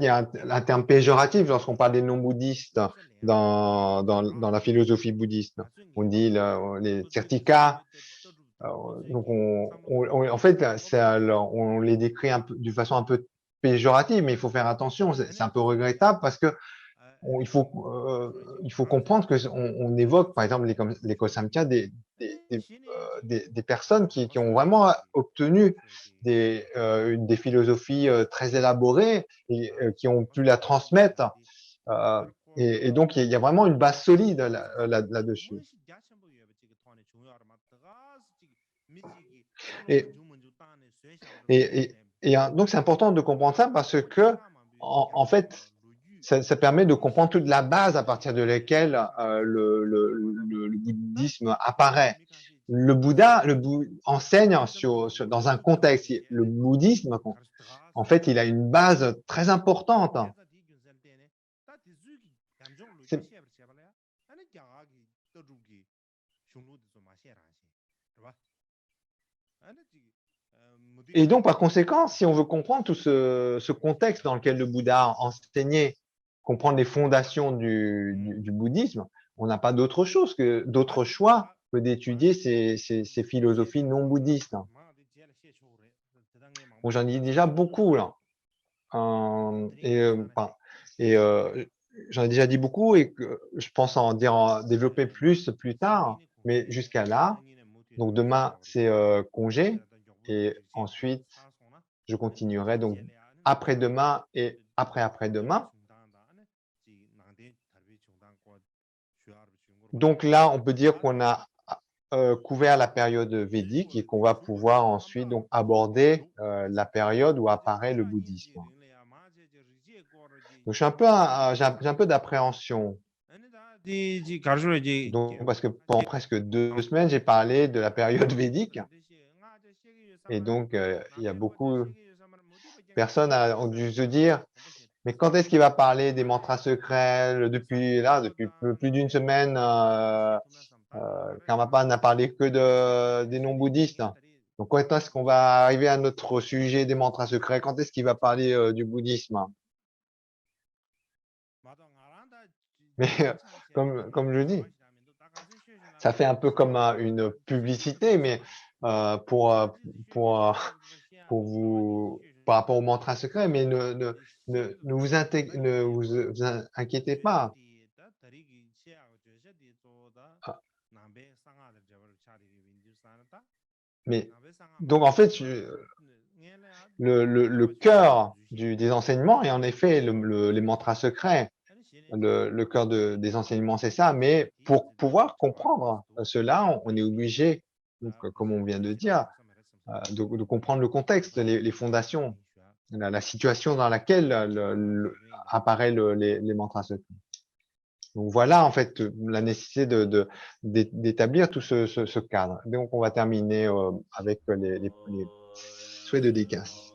y a un terme péjoratif lorsqu'on parle des non-bouddhistes dans la philosophie bouddhiste. On dit les Tirthikas. Donc, en fait, on les décrit d'une façon un peu péjorative, mais il faut faire attention. C'est un peu regrettable parce que il faut comprendre que on évoque, par exemple, les Kosamkhya, des personnes qui ont vraiment obtenu des philosophies très élaborées et qui ont pu la transmettre. Et donc, il y a vraiment une base solide là-dessus. Et, donc, c'est important de comprendre ça parce que, en fait, ça permet de comprendre toute la base à partir de laquelle le bouddhisme apparaît. Le Bouddha enseigne dans un contexte. Le bouddhisme, en fait, il a une base très importante. Et donc, par conséquent, si on veut comprendre tout ce contexte dans lequel le Bouddha a enseigné, comprendre les fondations du bouddhisme, on n'a pas d'autre choix que d'étudier ces philosophies non bouddhistes. Bon, j'en ai déjà beaucoup là. J'en ai déjà dit beaucoup et que je pense en développer plus tard, mais jusqu'à là. Donc demain, c'est congé et ensuite, je continuerai donc après-demain et après-après-demain. Donc là, on peut dire qu'on a couvert la période védique et qu'on va pouvoir ensuite donc aborder la période où apparaît le bouddhisme. Donc j'ai un peu d'appréhension. Donc, parce que pendant presque 2 semaines, j'ai parlé de la période védique. Et donc, il y a beaucoup de personnes ont dû se dire, mais quand est-ce qu'il va parler des mantras secrets depuis plus d'une semaine, Karmapa n'a parlé que des non-bouddhistes. Donc, quand est-ce qu'on va arriver à notre sujet des mantras secrets? Quand est-ce qu'il va parler du bouddhisme? Mais comme je dis, ça fait un peu comme une publicité, mais pour vous, par rapport au mantra secret, mais ne vous inquiétez pas. Mais donc en fait, le cœur des enseignements est en effet les mantras secrets. Le cœur des enseignements, c'est ça. Mais pour pouvoir comprendre cela, on est obligé, donc, comme on vient de dire, de comprendre le contexte, les fondations, la situation dans laquelle apparaît les mantras secrets. Donc voilà, en fait, la nécessité d'établir tout ce cadre. Donc, on va terminer avec les souhaits de dédicace.